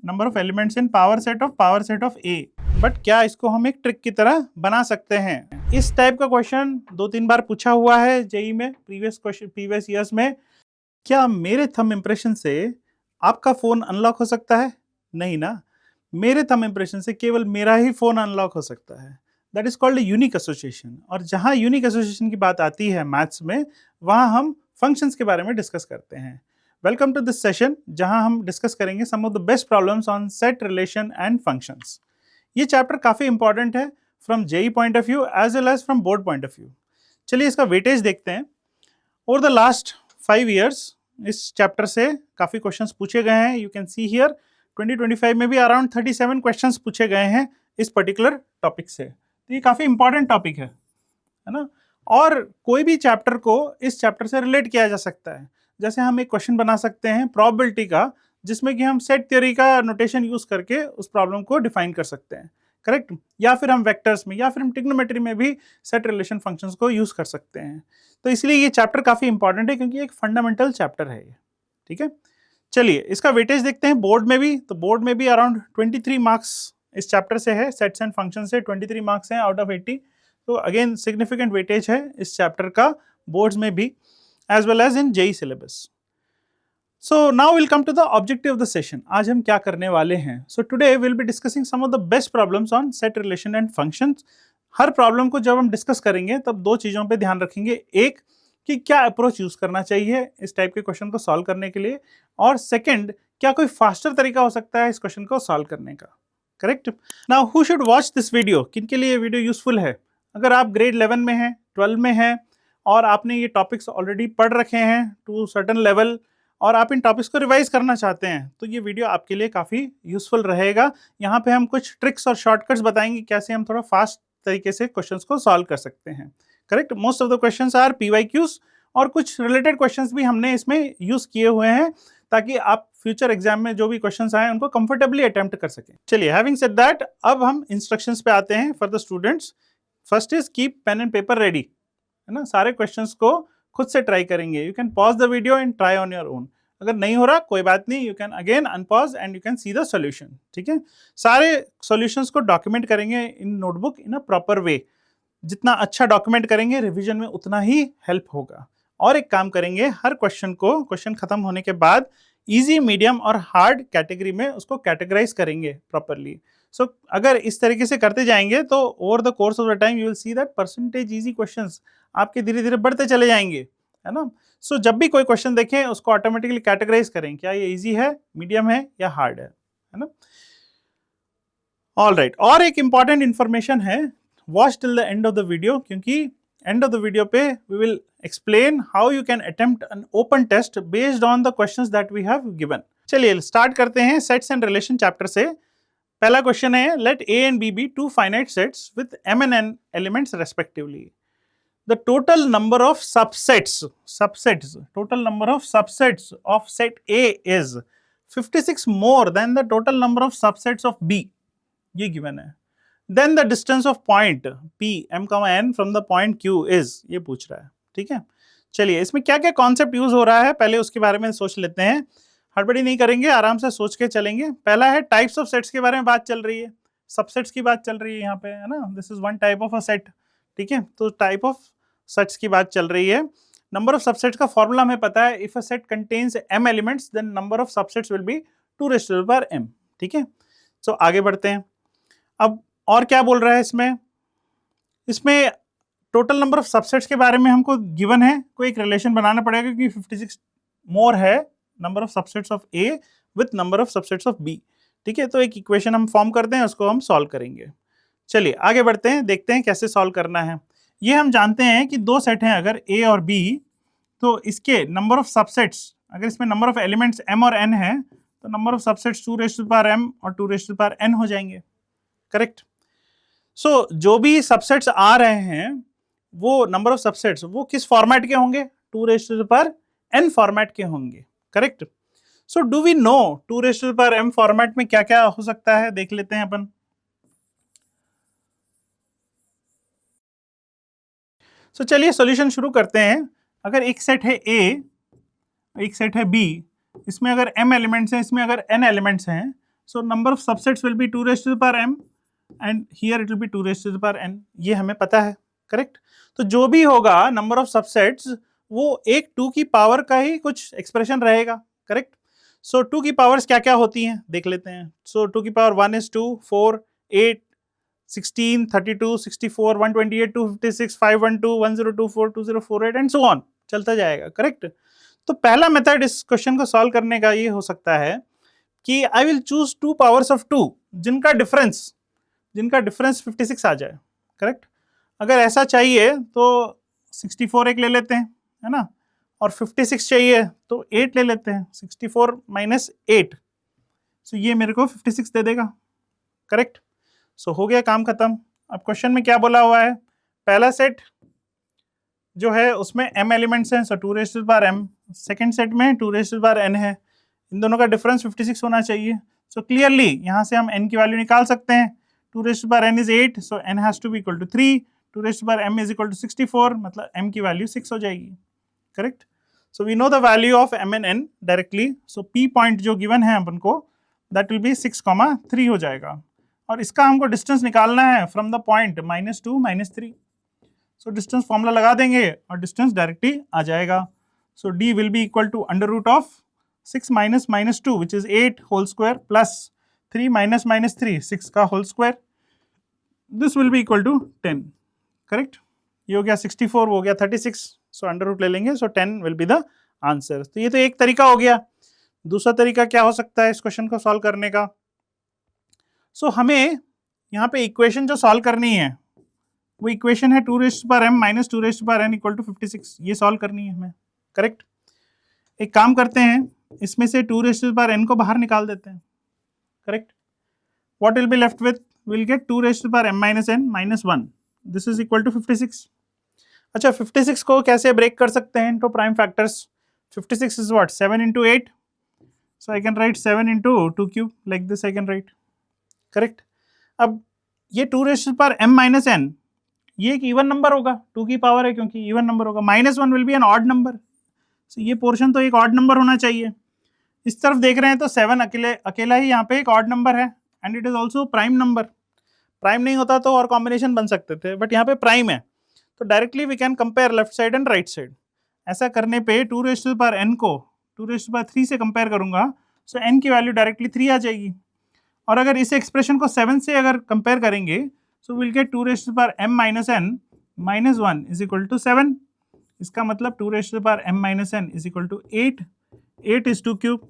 Number of elements in power set of A. But क्या इसको हम एक ट्रिक की तरह बना सकते हैं? इस टाइप का क्वेश्चन 2-3 बार पूछा हुआ है जेई में, प्रीवियस ईयर्स में। क्या मेरे थंब इंप्रेशन से आपका फोन अनलॉक हो सकता है? नहीं ना। मेरे थंब इंप्रेशन से केवल मेरा ही फोन अनलॉक हो सकता है। That is called unique association. और जहां यूनिक एसोसिएशन की बात आती है मैथ्स में, वहां हम फंक्शंस के बारे में डिस्कस करते हैं। वेलकम टू दिस सेशन, जहां हम डिस्कस करेंगे some of the best problems on set, relation and functions. ये चैप्टर काफी इंपॉर्टेंट है from JEE point of view as well as from board point of view. चलिए इसका वेटेज देखते हैं। ओवर द लास्ट 5 years इस chapter से काफी क्वेश्चंस पूछे गए हैं। यू कैन सी हियर 2025 में भी अराउंड 37 क्वेश्चंस पूछे गए हैं इस पर्टिकुलर टॉपिक से। तो ये काफी इंपॉर्टेंट टॉपिक है ना। और कोई भी चैप्टर को इस चैप्टर से रिलेट किया जा सकता है। जैसे हम एक क्वेश्चन बना सकते हैं प्रोबेबिलिटी का, जिसमें कि हम सेट थ्योरी का नोटेशन यूज करके उस प्रॉब्लम को डिफाइन कर सकते हैं, करेक्ट। या फिर हम वेक्टर्स में या फिर हम ट्रिग्नोमेट्री में भी सेट रिलेशन फंक्शंस को यूज कर सकते हैं। तो इसलिए ये चैप्टर काफी इंपॉर्टेंट है, क्योंकि एक फंडामेंटल चैप्टर है ये, ठीक है। चलिए इसका वेटेज देखते हैं बोर्ड में भी। तो बोर्ड में भी अराउंड 23 मार्क्स इस चैप्टर से है, सेट्स एंड फंक्शन से 23 मार्क्स हैं आउट ऑफ 80। तो अगेन सिग्निफिकेंट वेटेज है इस चैप्टर का बोर्ड्स में भी, as well as in JEE syllabus. So now we'll come to the objective of the session. आज हम क्या करने वाले हैं? So today we'll be discussing some of the best problems on set, relation and functions. Her problem को जब हम discuss करेंगे तब दो चीजों पे ध्यान रखेंगे। एक, कि क्या अप्रोच यूज करना चाहिए इस टाइप के क्वेश्चन को सॉल्व करने के लिए, और सेकंड, क्या कोई फास्टर तरीका हो सकता है इस क्वेश्चन को सॉल्व करने का, correct. Now who should watch this video? किनके लिए ये वीडियो यूजफुल है? अगर आप ग्रेड 11 में हैं, 12 में हैं और आपने ये टॉपिक्स ऑलरेडी पढ़ रखे हैं टू सर्टेन लेवल, और आप इन टॉपिक्स को रिवाइज करना चाहते हैं, तो ये वीडियो आपके लिए काफी यूजफुल रहेगा। यहाँ पे हम कुछ ट्रिक्स और शॉर्टकट्स बताएंगे कैसे हम थोड़ा फास्ट तरीके से क्वेश्चंस को सॉल्व कर सकते हैं, correct. Most of the questions are PYQs, और कुछ रिलेटेड क्वेश्चंस भी हमने इसमें यूज किए हुए हैं, ताकि आप फ्यूचर एग्जाम में जो भी क्वेश्चंस आए उनको कंफर्टेबली अटेम्प्ट कर सकें। चलिए, हैविंग सेड दैट, अब हम इंस्ट्रक्शंस पे आते हैं for the students. First is keep pen and paper ready, है ना। सारे क्वेश्चंस को खुद से ट्राई करेंगे। You can pause the video and try on your own. अगर नहीं हो रहा कोई बात नहीं, you can again unpause and you can see the solution, ठीक है। सारे सॉल्यूशंस को डॉक्यूमेंट करेंगे in notebook in a proper way. जितना अच्छा डॉक्यूमेंट करेंगे रिवीजन में उतना ही हेल्प होगा। और एक काम करेंगे, हर क्वेश्चन को क्वेश्चन खत्म होने के बाद इजी, मीडियम और हार्ड कैटेगरी में उसको कैटेगराइज करेंगे प्रॉपरली। सो अगर इस तरीके से करते जाएंगे तो over the course of the time you will see that percentage easy questions आपके धीरे धीरे बढ़ते चले जाएंगे, है ना। सो जब भी कोई क्वेश्चन देखें उसको ऑटोमेटिकली कैटेगराइज करें, क्या ये इजी है, मीडियम है या हार्ड है ना। ऑल राइट, और एक इंपॉर्टेंट इंफॉर्मेशन है, watch till the end of the video, क्योंकि एंड ऑफ द वीडियो पे we will explain how you can attempt an open test based on the questions that we have given. चलिए start करते हैं sets and relation chapter से। पहला question है, let A and B be two finite sets with m and n elements respectively. The total number of total number of subsets of set A is 56 more than the total number of subsets of B. ये given है। Then the distance of point P m, n from the point Q is, ये पूछ रहा है, ठीक है। चलिए इसमें क्या क्या कॉन्सेप्ट यूज हो रहा है पहले उसके बारे में सोच लेते हैं। हड़बड़ी नहीं करेंगे, आराम से सोच के चलेंगे। पहला है टाइप्स ऑफ सेट्स के बारे में बात चल रही है, सबसेट्स की बात चल रही है यहाँ पे, है ना। This is one type of a set, ठीक है। तो टाइप ऑफ सेट्स की बात चल रही है। नंबर ऑफ सबसेट्स का फॉर्मूला हमें पता है, if a set contains m elements then number of subsets will be 2 raised to the power m, ठीक है। सो आगे बढ़ते हैं। अब और क्या बोल रहा है इसमें टोटल नंबर ऑफ सबसेट्स के बारे में हमको गिवन है, कोई एक रिलेशन बनाना पड़ेगा, क्योंकि 56 मोर है number of subsets of a with number of subsets of b, ठीक है। तो एक इक्वेशन हम फॉर्म करते हैं, उसको हम सॉल्व करेंगे। चलिए आगे बढ़ते हैं, देखते हैं कैसे सॉल्व करना है। ये हम जानते हैं कि दो सेट हैं अगर A और B, तो इसके नंबर ऑफ सबसेट्स, अगर इसमें नंबर ऑफ एलिमेंट्स m और n है, तो number of subsets 2 raised to the power m और 2 raised to the power n हो जाएंगे, करेक्ट। सो जो भी सबसेट्स आ रहे हैं वो नंबर ऑफ सबसेट्स वो किस फॉर्मेट के होंगे, 2 raised to the power n format के होंगे, correct. So do we know 2 raised to the power m format में क्या क्या हो सकता है, देख लेते हैं अपन। सो चलिए सॉल्यूशन शुरू करते हैं। अगर एक सेट है A, एक सेट है B, इसमें अगर m एलिमेंट्स हैं, इसमें अगर n एलिमेंट्स हैं, So number of subsets will be 2 raised to the power m and here it will be 2 raised to the power n. ये हमें पता है, करेक्ट। तो जो भी होगा नंबर ऑफ सबसेट्स वो एक 2 की पावर का ही कुछ एक्सप्रेशन रहेगा, करेक्ट। सो 2 की पावर्स क्या क्या होती हैं देख लेते हैं। सो 2 की power 1 is 2, 4, 8, 16, 32, 64, 128, 256, 512, 1024, 2048 and so on, चलता जाएगा, करेक्ट। तो पहला मेथड इस क्वेश्चन को सॉल्व करने का ये हो सकता है कि I will choose 2 powers of 2 जिनका डिफरेंस 56 आ जाए, करेक्ट। अगर ऐसा चाहिए तो 64 एक ले लेते हैं, है ना, और 56 चाहिए तो 8 ले लेते हैं, 64 माइनस 8, सो ये मेरे को 56 दे देगा, करेक्ट। सो हो गया काम खत्म। अब क्वेश्चन में क्या बोला हुआ है, पहला सेट जो है उसमें m एलिमेंट्स हैं, सो 2 raised to the power m, second set में 2 raised to the power n है, इन दोनों का डिफरेंस 56 होना चाहिए। सो क्लियरली यहाँ से हम n की वैल्यू निकाल सकते हैं, 2 raised to the power n is 8, so n has to be equal to 3, 2 raised to the power m is equal to 64, मतलब m की वैल्यू 6 हो जाएगी, correct. So we know the value of m and n directly, so p point जो given है अपन को that will B 6,3 हो जाएगा, और इसका हमको डिस्टेंस निकालना है from the point -2 -3। So distance formula लगा देंगे और डिस्टेंस डायरेक्टली आ जाएगा। So d will be equal to under root of 6 minus -2 which is 8 whole square plus 3 minus -3 6 का whole square, this will be equal to 10, correct. ये हो गया 64, वो हो गया 36, सो अंडर रूट ले लेंगे, सो 10 विल बी द आंसर। तो ये तो एक तरीका हो गया। दूसरा तरीका क्या हो सकता है इस क्वेश्चन को सॉल्व करने का, सो हमें यहाँ पे इक्वेशन जो सॉल्व करनी है वो इक्वेशन है 2 raised to the power m minus 2 raised to the power n equal to 56, ये सॉल्व करनी है हमें, करेक्ट। एक काम करते हैं, इसमें से 2 raised to the power n को बाहर निकाल देते हैं, correct. What will be left with, will get 2 raised to the power m minus n minus 1, this is equal to 56। अच्छा 56 को कैसे ब्रेक कर सकते हैं into prime factors, 56 is what 7 into 8, so I can write 7 into 2 cube, like this I can write, correct. अब ये 2 raised to the power m minus n ये एक इवन नंबर होगा, 2 की पावर है क्योंकि इवन नंबर होगा, -1 will be an odd number, so ये पोर्शन तो एक ऑड नंबर होना चाहिए। इस तरफ देख रहे हैं तो 7 अकेला ही यहाँ पे एक ऑड नंबर है and it is also prime number. Prime नहीं होता तो और कॉम्बिनेशन बन सकते थे, बट यहाँ पे प्राइम है, तो directly we can compare left side and right side. ऐसा करने पे 2 raised to the power n को 2 raised to the power 3 से कंपेयर करूंगा, सो n की वैल्यू डायरेक्टली 3 आ जाएगी। और अगर इस एक्सप्रेशन को 7 से अगर कंपेयर करेंगे, so we'll get 2 raised to the power m minus n minus 1 is equal to 7, इसका मतलब 2 raised to the power m minus n is equal to 8, 8 is 2 cube,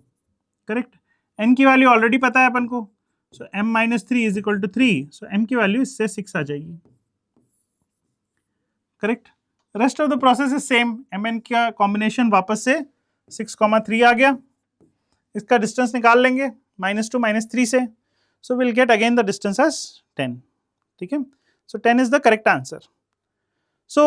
correct. n की वैल्यू ऑलरेडी पता है अपन को, so m minus 3 is equal to 3, so m की value इससे 6 आ जाएगी, correct. Rest of the process is same, mn का combination वापस से 6,3 आ गया, इसका डिस्टेंस निकाल लेंगे -2 -3 से, so we'll get again the distance as 10, ठीक है। सो 10 is the correct answer. So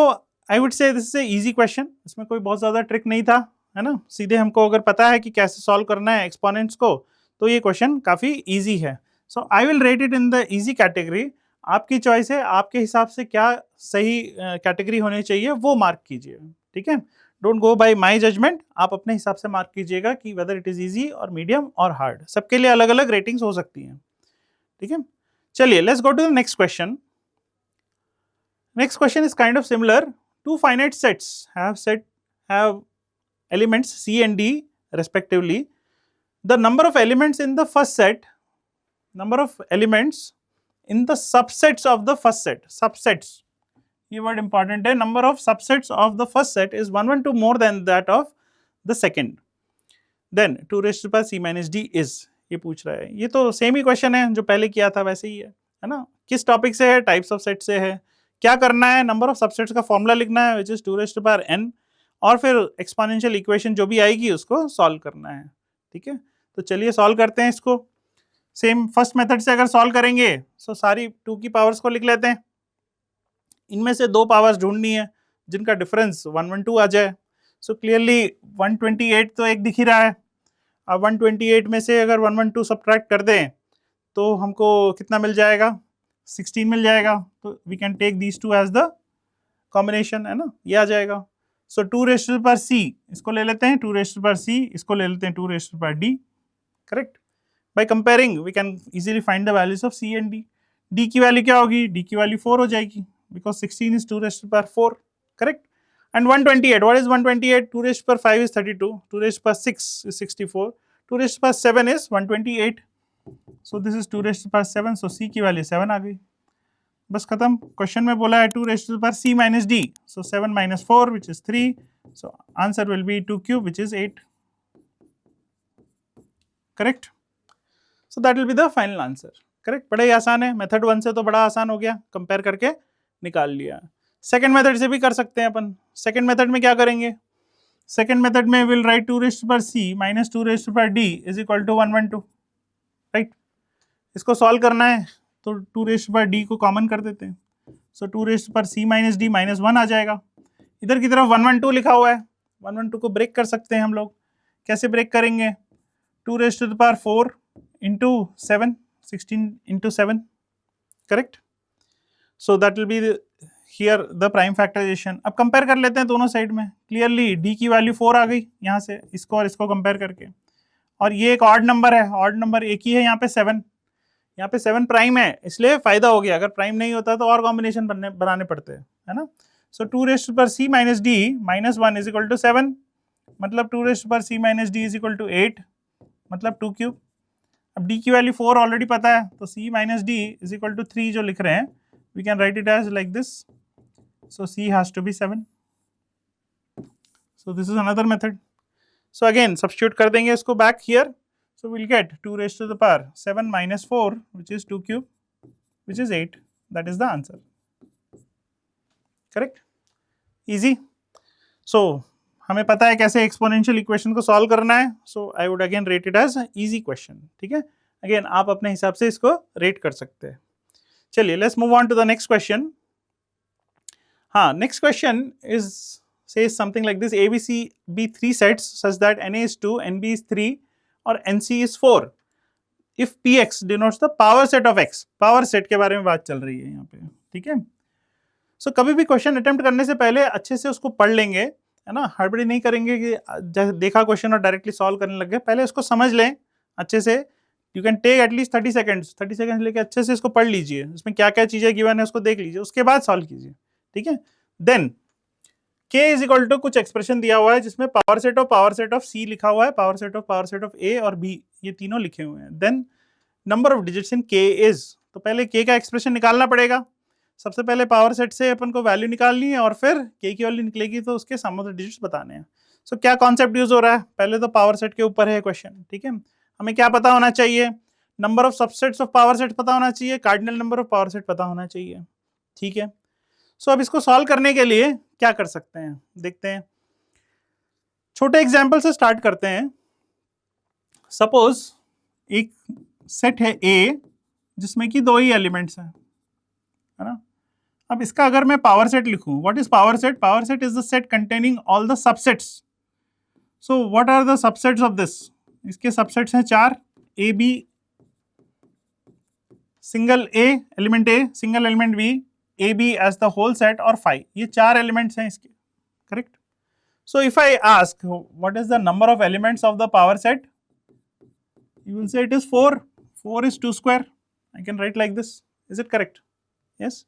I would say this is a easy question, इसमें कोई बहुत ज़्यादा ट्रिक नहीं था, है ना। सीधे हमको अगर पता है कि कैसे सॉल्व करना है एक्सपोनेंट्स को, तो ये क्वेश्चन काफ़ी इजी है। So I will rate it in the easy category. आपकी चॉइस है, आपके हिसाब से क्या सही कैटेगरी होनी चाहिए वो मार्क कीजिए, ठीक है। Don't go by my judgement, आप अपने हिसाब से मार्क कीजिएगा कि वेदर इट इज़ इजी और मीडियम और हार्ड, सबके लिए अलग अलग रेटिंग्स हो सकती हैं, ठीक है। चलिए let's go to the next question. Next question is kind of similar. Two finite sets have elements C and D respectively. The number of elements in the first set, number of elements in the subsets of the first set, subsets. ये word important है. Number of subsets of the first set is 112 more than that of the second. Then 2 raised to the power C minus D is, ये पूछ रहा है। ये तो same ही question है जो पहले किया था वैसे ही है ना। किस टॉपिक से है, टाइप्स ऑफ सेट से है। क्या करना है, नंबर ऑफ सबसेट्स का फॉर्मूला लिखना है which is 2 raised to the power n, और फिर एक्सपोनेंशियल इक्वेशन जो भी आएगी उसको सॉल्व करना है, ठीक है। तो चलिए सॉल्व करते हैं इसको। सेम फर्स्ट मेथड से अगर सॉल्व करेंगे तो सारी 2 की पावर्स को लिख लेते हैं। इनमें से 2 पावर्स ढूंढनी है जिनका डिफरेंस 112 आ जाए। सो क्लियरली 128 तो एक दिख ही रहा है। अब 128 में से अगर 112 सब्ट्रैक्ट कर दें तो हमको कितना मिल जाएगा, 16 मिल जाएगा। तो we can take these two as the combination, है ना, ये आ जाएगा। सो 2 raised to the power c इसको ले लेते हैं, 2 raised to the power c इसको ले लेते हैं, 2 raised to the power d, करेक्ट। By comparing we can easily find the values of C and D. D की वैल्यू क्या होगी? डी की वैल्यू 4 हो जाएगी because 16 is 2 raised to the power 4. Correct. And 128, what is 128? 2 raised to the power 5 is 32, 2 raised to the power 6 is 64, 2 raised to the power 7 is 128. So this is 2 raised to the power 7, so C की value 7 आ गई. बस खत्म. Question में बोला है 2 raised to the power C minus D, so 7 minus 4 which is 3, so answer will be 2 cube which is 8. Correct? So that will be the final answer. Correct? बड़ा ही आसान है. मेथड 1 से तो बड़ा आसान हो गया, कंपेयर करके निकाल लिया. सेकेंड मेथड से भी कर सकते हैं अपन. सेकेंड मेथड में क्या करेंगे? सेकेंड मेथड में will write 2 raised to the power C minus 2 raised to the power D is equal to 112. Right. इसको सॉल्व करना है तो 2 raised to the power D को कॉमन कर देते हैं. सो 2 raised to the power C minus D minus 1 आ जाएगा. इधर की तरफ 112 लिखा हुआ है. 112 को ब्रेक कर सकते हैं हम लोग. कैसे ब्रेक करेंगे? 2 raised to the power 4 into 7, 16 into 7. Correct? So that will be here the prime factorization. अब कंपेयर कर लेते हैं दोनों साइड में. क्लियरली डी की वैल्यू 4 आ गई यहाँ से, इसको और इसको कंपेयर करके. और ये एक ऑड नंबर है, ऑड नंबर एक ही है यहाँ पे 7. यहाँ पे 7 प्राइम है, इसलिए फायदा हो गया. अगर प्राइम नहीं होता तो और कॉम्बिनेशन बनाने पड़ते हैं, है ना. सो 2 raised to the power C minus D minus 1 is equal to 7, मतलब 2 raised to the power C minus D is equal to 8, मतलब 2 क्यूब. अब D की वैल्यू 4 ऑलरेडी पता है, तो C minus D is equal to 3 जो लिख रहे हैं, we can write it as like this. So C has to be 7. So this is another method. So again substitute कर देंगे इसको back here. So we'll get 2 raised to the power 7 minus 4 which is 2 cube which is 8. That is the answer. Correct? Easy. So हमें पता है कैसे exponential equation को solve करना है. So I would again rate it as easy question. ठीक है. Again आप अपने हिसाब से इसको रेट कर सकते हैं. चलिए let's move on to the next question. हाँ, next question is says something like this: ABC be 3 sets such that NA is 2, NB is 3 और NC is 4 if PX denotes the power set of X. Power set के बारे में बात चल रही है यहाँ पे. ठीक है. सो कभी भी क्वेश्चन अटेम्प्ट करने से पहले अच्छे से उसको पढ़ लेंगे, है ना. हड़बड़ी नहीं करेंगे कि देखा क्वेश्चन और डायरेक्टली सॉल्व करने लग गए. पहले उसको समझ लें अच्छे से. You can take at least 30 seconds लेके अच्छे से इसको पढ़ लीजिए. इसमें क्या क्या चीजें गिवन है उसको देख लीजिए, उसके बाद सॉल्व कीजिए. ठीक है. Then K is equal to कुछ एक्सप्रेशन दिया हुआ है जिसमें पावर सेट ऑफ C लिखा हुआ है, पावर सेट ऑफ A और B ये तीनों लिखे हुए हैं. Then number of digits in K is, तो पहले K का एक्सप्रेशन निकालना पड़ेगा. सबसे पहले पावर सेट से अपन को वैल्यू निकालनी है और फिर K की वैल्यू निकलेगी तो उसके सम ऑफ द डिजिट्स बताने हैं. सो क्या कॉन्सेप्ट यूज हो रहा है? पहले तो पावर सेट के ऊपर है क्वेश्चन. ठीक है. हमें क्या पता होना चाहिए? Number of subsets of power set पता होना चाहिए, cardinal number of power set पता होना चाहिए. ठीक है. सो अब इसको सॉल्व करने के लिए क्या कर सकते हैं देखते हैं. छोटे एग्जाम्पल से स्टार्ट करते हैं. सपोज एक सेट है A जिसमें कि 2 ही एलिमेंट्स हैं, है ना. अब इसका अगर मैं पावर सेट लिखूं, what is power set? Power set is the set containing all the subsets. So what are the subsets of this? इसके सबसेट्स हैं 4. A B, single A element A, single element B, A B as the whole set और 5. ये 4 elements हैं इसके. Correct. So if I ask what is the number of elements of the power set, you will say it is 4. 4 is 2 square. I can write like this. Is it correct? Yes.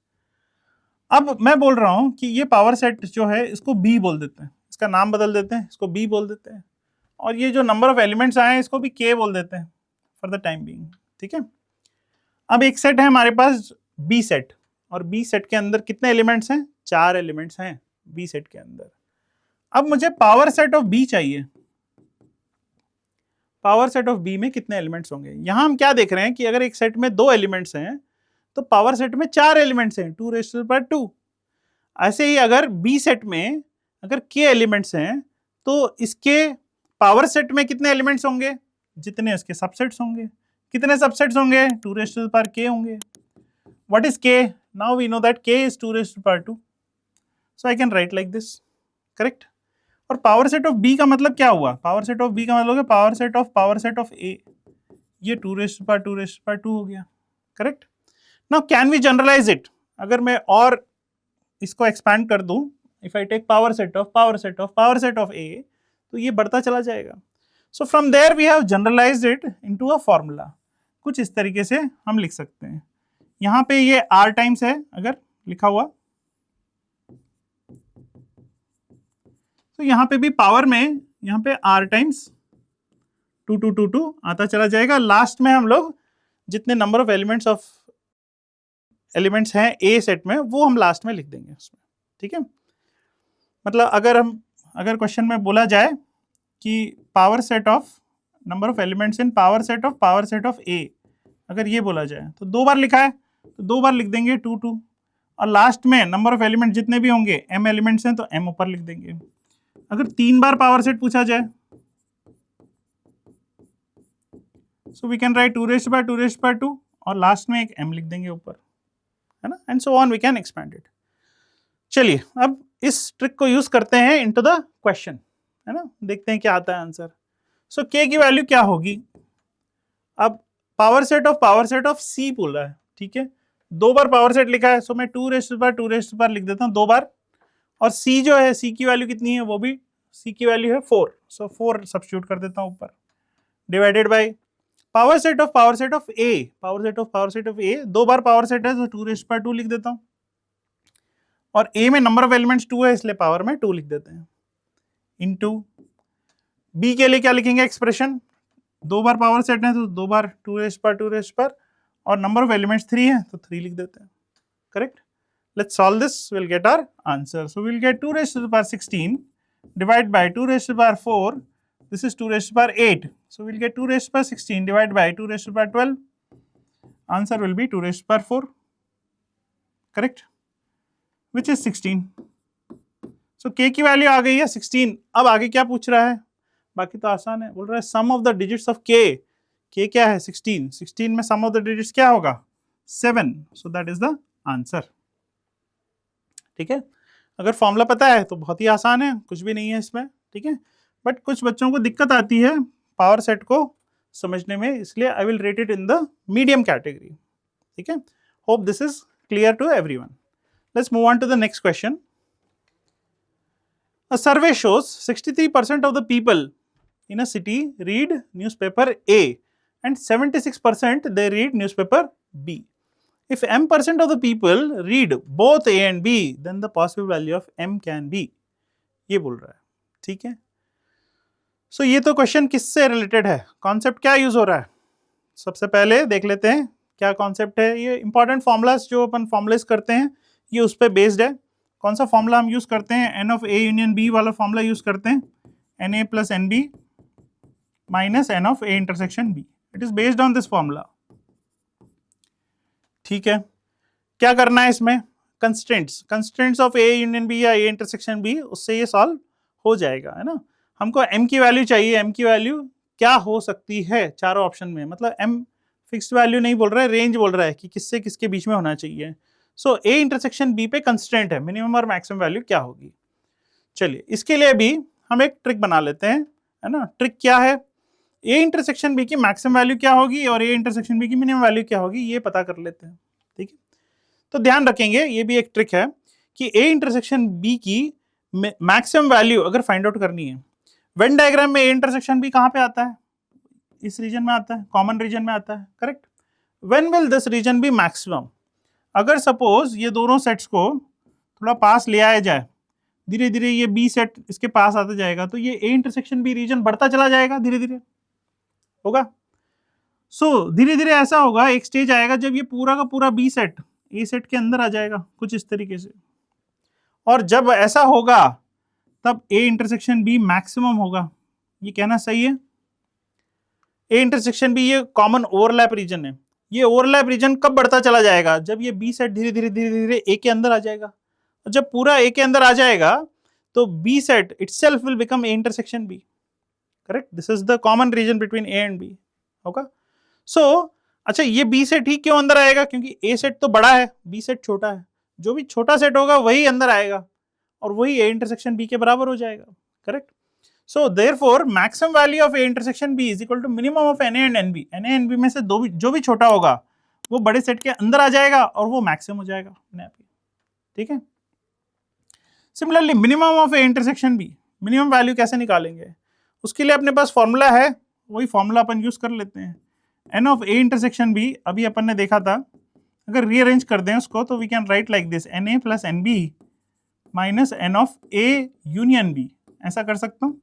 अब मैं बोल रहा हूं कि ये power set जो है इसको B बोल देते हैं, इसका नाम बदल देते हैं, इसको B बोल देते हैं. और ये जो नंबर ऑफ एलिमेंट्स आए हैं इसको भी K बोल देते हैं फॉर द टाइम बीइंग. ठीक है. अब एक सेट है हमारे पास B सेट, और B सेट के अंदर कितने एलिमेंट्स हैं? 4 एलिमेंट्स हैं B सेट के अंदर. अब मुझे पावर सेट ऑफ B चाहिए. पावर सेट ऑफ B में कितने एलिमेंट्स होंगे? यहां हम क्या देख रहे हैं कि अगर एक सेट में 2 एलिमेंट्स हैं तो पावर सेट में 4 एलिमेंट्स हैं, 2 raised to the power 2. ऐसे ही अगर B सेट में अगर K एलिमेंट्स हैं तो इसके पावर सेट में कितने एलिमेंट्स होंगे? जितने इसके सबसेट्स होंगे. कितने सबसेट्स होंगे? 2 raised to the power K होंगे. What is K? Now we know that K is 2 raised to the power 2. So I can write like this. Correct? और पावर सेट ऑफ B का मतलब क्या हुआ? Power set of B का मतलब power set of A. ये 2 raised to the power 2 हो गया. करेक्ट. Now can we generalize it? अगर मैं और इसको एक्सपैंड कर दूं, if I take power set of A, तो ये बढ़ता चला जाएगा. So from there we have generalized it into a formula. कुछ इस तरीके से हम लिख सकते हैं। यहाँ पे ये r टाइम्स है अगर लिखा हुआ, तो यहाँ पे भी पावर में यहाँ पे r टाइम्स 2 2 2 2 आता चला जाएगा। लास्ट में हम लोग जितने नंबर ऑफ एलिमेंट्स हैं ए सेट में वो हम लास्ट में लिख देंगे उसमें, ठीक है। मतलब अगर क्वेश्चन में बोला जाए कि power set of number of elements in power set of A, अगर ये बोला जाए तो 2 बार लिखा है तो 2 बार लिख देंगे 2 2, और लास्ट में नंबर ऑफ एलिमेंट जितने भी होंगे m एलिमेंट्स हैं तो m ऊपर लिख देंगे। अगर 3 बार पावर सेट पूछा जाए so we can write 2 raised by 2 raised by 2 और लास्ट में एक m लिख देंगे ऊपर, है ना, and so on we can expand it. चलिए अब इस ट्रिक को यूज करते हैं इनटू द क्वेश्चन, है ना, देखते हैं क्या आता है आंसर। सो k की वैल्यू क्या होगी? अब पावर सेट ऑफ c बोल रहा है, ठीक है, 2 बार पावर सेट लिखा है, सो मैं 2 raised by 2 raised by लिख देता हूँ 2 बार, और c जो है c की वैल्यू कितनी है, वो भी c की वैल्यू है 4, सो 4 सब्स्टिट्यूट कर देता हूँ ऊपर, divided by power set of a, 2 bar power set है तो 2 raised by 2 लिख देता हूँ, और a में नंबर ऑफ एलिमेंट्स 2 है इसलिए पावर में 2 लिख देते हैं, इनटू b के लिए क्या लिखेंगे एक्सप्रेशन, 2 बार पावर सेट है तो 2 बार 2 raised by, और नंबर ऑफ एलिमेंट्स 3 है तो 3 लिख देते हैं, correct. Let's solve this, will get our answer. So will get 2 raised by 16 divide by 2 raised by 4, this is 2 raised by 8, so we'll get 2 raised by 16 divided by 2 raised by 12, answer will be 2 raised by 4, correct, which is 16। so k की value आ गई है 16। अब आगे क्या पूछ रहा है, बाकी तो आसान है, बोल रहा है sum of the digits of k क्या है 16 में सम ऑफ द डिजिट्स क्या होगा 7, so that is the answer, ठीक है। अगर फॉर्मूला पता है तो बहुत ही आसान है, कुछ भी नहीं है इसमें, ठीक है, बट कुछ बच्चों को दिक्कत आती है पावर सेट को समझने में, इसलिए I will rate it in the medium category, ठीक है। Hope this is clear to everyone. Let's move on to the next question. A survey shows 63% of the people in a city read newspaper A and 76% they read newspaper B. If m% of the people read both A and B, then the possible value of m can be, ये बोल रहा है, ठीक है। सो ये तो question किससे related है, कॉन्सेप्ट क्या यूज हो रहा है, सबसे पहले देख लेते हैं क्या कॉन्सेप्ट है। ये इंपॉर्टेंट फॉर्मूलाज जो अपन फॉर्मुलाइज करते हैं ये उस पर बेस्ड है। कौन सा फॉर्मूला हम यूज करते हैं, n of A union B वाला फॉर्मूला यूज करते हैं, n A plus n B minus n of A intersection B, it is based on this formula, ठीक है। क्या करना है इसमें, constraints of A union B या ए इंटरसेक्शन बी, उससे ये सॉल्व हो जाएगा, है ना। हमको m की वैल्यू चाहिए, m की वैल्यू क्या हो सकती है चारों ऑप्शन में, मतलब m फिक्स्ड वैल्यू नहीं बोल रहा है, रेंज बोल रहा है कि किससे किसके बीच में होना चाहिए। सो ए इंटरसेक्शन बी पे कंस्ट्रेंट है, मिनिमम और मैक्सिमम वैल्यू क्या होगी। चलिए इसके लिए भी हम एक ट्रिक बना लेते हैं, है ना। ट्रिक क्या है, ए इंटरसेक्शन बी की मैक्सिमम वैल्यू क्या होगी और ए इंटरसेक्शन बी की मिनिमम वैल्यू क्या होगी, ये पता कर लेते हैं, ठीक है। तो ध्यान रखेंगे ये भी एक ट्रिक है कि ए इंटरसेक्शन बी की मैक्सिमम वैल्यू अगर फाइंड आउट करनी है, वेन डायग्राम में ए इंटरसेक्शन बी कहाँ पे आता है, इस रीजन में आता है, कॉमन रीजन में आता है, correct. When will this region be maximum, अगर सपोज ये दोनों सेट्स को थोड़ा पास ले आया जाए, धीरे धीरे ये बी सेट इसके पास आता जाएगा तो ये ए इंटरसेक्शन बी रीजन बढ़ता चला जाएगा, धीरे धीरे होगा। सो धीरे धीरे ऐसा होगा, एक स्टेज आएगा जब ये पूरा का पूरा बी सेट ए सेट के अंदर आ जाएगा कुछ इस तरीके से, और जब ऐसा होगा तब ए इंटरसेक्शन बी मैक्सिमम होगा, ये कहना सही है। ए इंटरसेक्शन बी ये कॉमन ओवरलैप रीजन है, ये ओवरलैप रीजन कब बढ़ता चला जाएगा, जब ये बी सेट धीरे धीरे ए के अंदर आ जाएगा, और जब पूरा ए के अंदर आ जाएगा तो B set itself will become A intersection B, correct. This is the common region between A and B, होगा। सो अच्छा ये बी सेट ही क्यों अंदर आएगा, क्योंकि ए सेट तो बड़ा है, बी सेट छोटा है, जो भी छोटा सेट होगा वही अंदर आएगा और वही ए इंटरसेक्शन बी के बराबर हो जाएगा, correct. So therefore maximum value of A intersection B is equal to minimum of NA and NB. NA and NB में से जो भी छोटा होगा वो बड़े सेट के अंदर आ जाएगा और वो मैक्सिमम हो जाएगा, ठीक है। Similarly minimum of A intersection B, minimum value कैसे निकालेंगे, उसके लिए अपने पास फॉर्मूला है, वही फॉर्मूला अपन यूज कर लेते हैं। N of A intersection B, अभी अपन ने देखा था, अगर रीअरेंज कर दें उसको तो we can write like this, n A plus n B minus n of A union B, ऐसा कर सकता हूँ।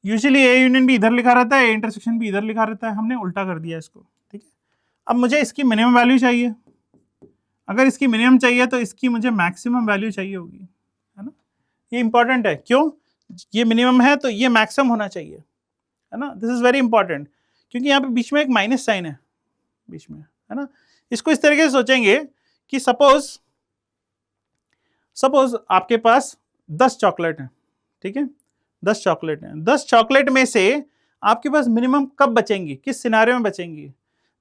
यूजुअली ए यूनियन बी इधर लिखा रहता है, ए इंटरसेक्शन बी इधर लिखा रहता है, हमने उल्टा कर दिया इसको, ठीक है। अब मुझे इसकी मिनिमम वैल्यू चाहिए, अगर इसकी मिनिमम चाहिए तो इसकी मुझे मैक्सिमम वैल्यू चाहिए होगी, है ना। ये इंपॉर्टेंट है, क्यों? ये मिनिमम है तो ये मैक्सिमम होना चाहिए, है ना। दिस इज वेरी इंपॉर्टेंट, क्योंकि यहाँ पे बीच में एक माइनस साइन है बीच में, है ना। इसको इस तरीके से सोचेंगे कि सपोज आपके पास 10 चॉकलेट हैं, ठीक है, 10 चॉकलेट हैं। 10 चॉकलेट में से आपके पास मिनिमम कब बचेंगी, किस सिनारियो में बचेंगी?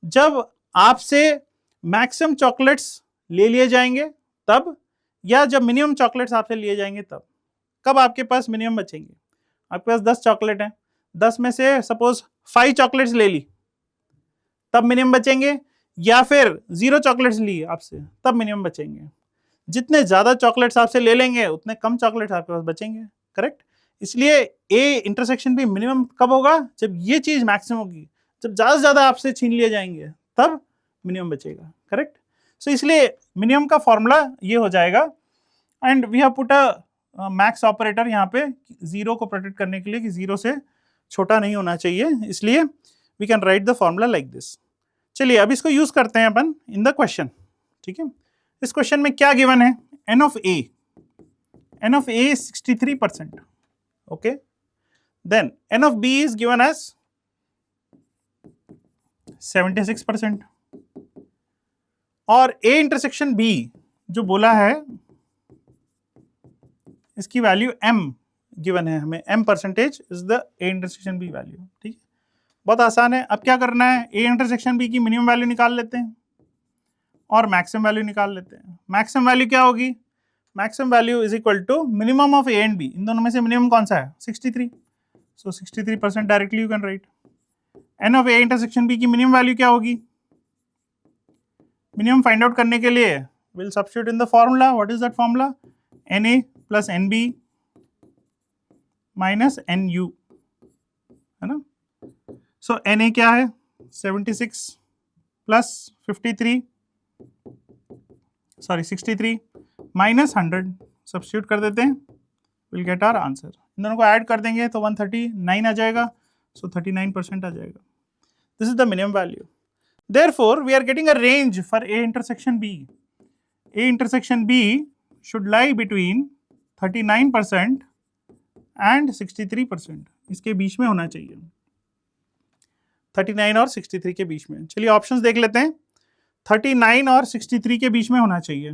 जब आपसे मैक्सिमम चॉकलेट्स ले लिए जाएंगे तब, या जब मिनिमम चॉकलेट्स आपसे लिए जाएंगे तब। कब आपके पास मिनिमम बचेंगे? आपके पास 10 चॉकलेट हैं, 10 में से सपोज 5 चॉकलेट्स ले ली तब मिनिमम बचेंगे, या फिर 0 चॉकलेट्स ली आपसे तब मिनिमम बचेंगे। जितने ज्यादा चॉकलेट्स आपसे ले लेंगे उतने कम चॉकलेट्स आपके पास बचेंगे, करेक्ट। इसलिए ए इंटरसेक्शन भी मिनिमम कब होगा? जब ये चीज मैक्सिमम होगी, जब ज्यादा से ज्यादा आपसे छीन लिए जाएंगे तब मिनिमम बचेगा, करेक्ट। सो इसलिए मिनिमम का फॉर्मूला ये हो जाएगा, and we have put a max operator यहाँ पे जीरो को प्रोटेक्ट करने के लिए कि जीरो से छोटा नहीं होना चाहिए, इसलिए we can write the formula like this. चलिए अब इसको यूज करते हैं अपन इन द क्वेश्चन, ठीक है। इस क्वेश्चन में क्या गिवन है? N of A 63%, okay. Then n of B is given as 76%, और ए इंटरसेक्शन बी जो बोला है इसकी वैल्यू m गिवन है हमें, m percentage is the A intersection B value, ठीक है। बहुत आसान है। अब क्या करना है, ए इंटरसेक्शन बी की मिनिमम वैल्यू निकाल लेते हैं और मैक्सिमम वैल्यू निकाल लेते हैं। मैक्सिमम वैल्यू क्या होगी? Maximum value is equal to minimum of A and B, इन दोनों में से मिनिमम कौन सा है? 63, so 63% directly you can write. N of A intersection B की मिनिमम वैल्यू क्या होगी? मिनिमम फाइंड आउट करने के लिए will substitute in the formula. What is that formula? N A plus n B minus n U, है ना। सो N A क्या है? 76 प्लस 63 माइनस 100, सब्स्टिट्यूट कर देते हैं, विल गेट आवर आंसर। इन दोनों को ऐड कर देंगे तो 139 आ जाएगा, सो 39% आ जाएगा। This is the minimum value. Therefore, we are getting a range for A intersection B. A intersection B should lie between 39% and 63%. इसके बीच में होना चाहिए, 39 और 63 के बीच में। चलिए ऑप्शंस देख लेते हैं। 39 और 63 के बीच में होना चाहिए,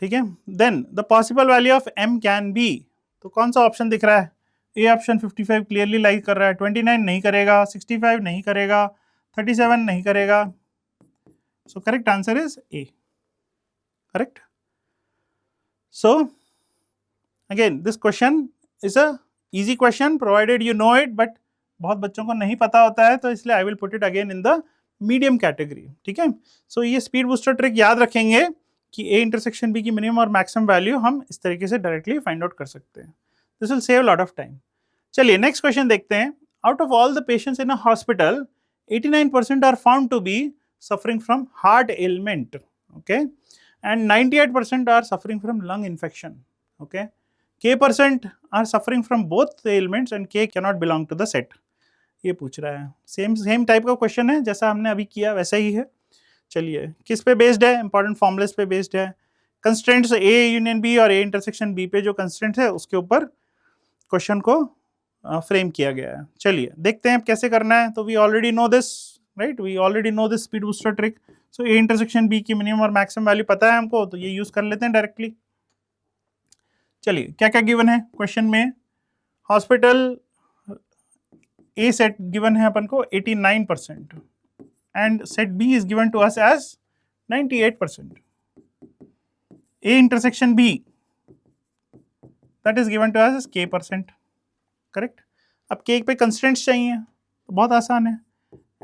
ठीक है। Then the possible value of m can be, तो कौन सा ऑप्शन दिख रहा है? ए ऑप्शन 55 क्लियरली लाइक कर रहा है, 29 नहीं करेगा, 65 नहीं करेगा, 37 नहीं करेगा, सो correct answer is a, correct. So again this question is a easy question provided you know it, but बहुत बच्चों को नहीं पता होता है, तो इसलिए I will put it again in the medium category, ठीक है। सो ये स्पीड बूस्टर ट्रिक याद रखेंगे कि ए इंटरसेक्शन बी की मिनिमम और मैक्सिमम वैल्यू हम इस तरीके से डायरेक्टली फाइंड आउट कर सकते हैं। This will save a lot of time. चलिए नेक्स्ट क्वेश्चन देखते हैं। Out of all the patients in a hospital, 89% are found to be suffering from heart ailment, okay, and 98% are suffering from lung infection, okay. K% are suffering from both the ailments and K cannot belong to the set. ये पूछ रहा है, same type का question है जैसा हमने अभी किया वैसा ही है। चलिए किस पे बेस्ड है? इंपॉर्टेंट फॉर्मुलेस पे बेस्ड है। कंस्ट्रेंट्स ए यूनियन बी और ए इंटरसेक्शन बी पे जो कंस्ट्रेंट्स है उसके ऊपर क्वेश्चन को फ्रेम किया गया है। चलिए देखते हैं कैसे करना है। तो we already know this, right, we already know this speed booster trick. So A intersection B की मिनिमम और मैक्सिमम वैल्यू पता है हमको, तो ये यूज कर लेते हैं डायरेक्टली। चलिए क्या क्या गिवन है क्वेश्चन में? हॉस्पिटल ए सेट गिवन है अपन को 89% and set B is given to us as 98%। A intersection B that is given to us as k%, correct. अब k पे कंस्ट्रेंट्स चाहिए तो बहुत आसान है।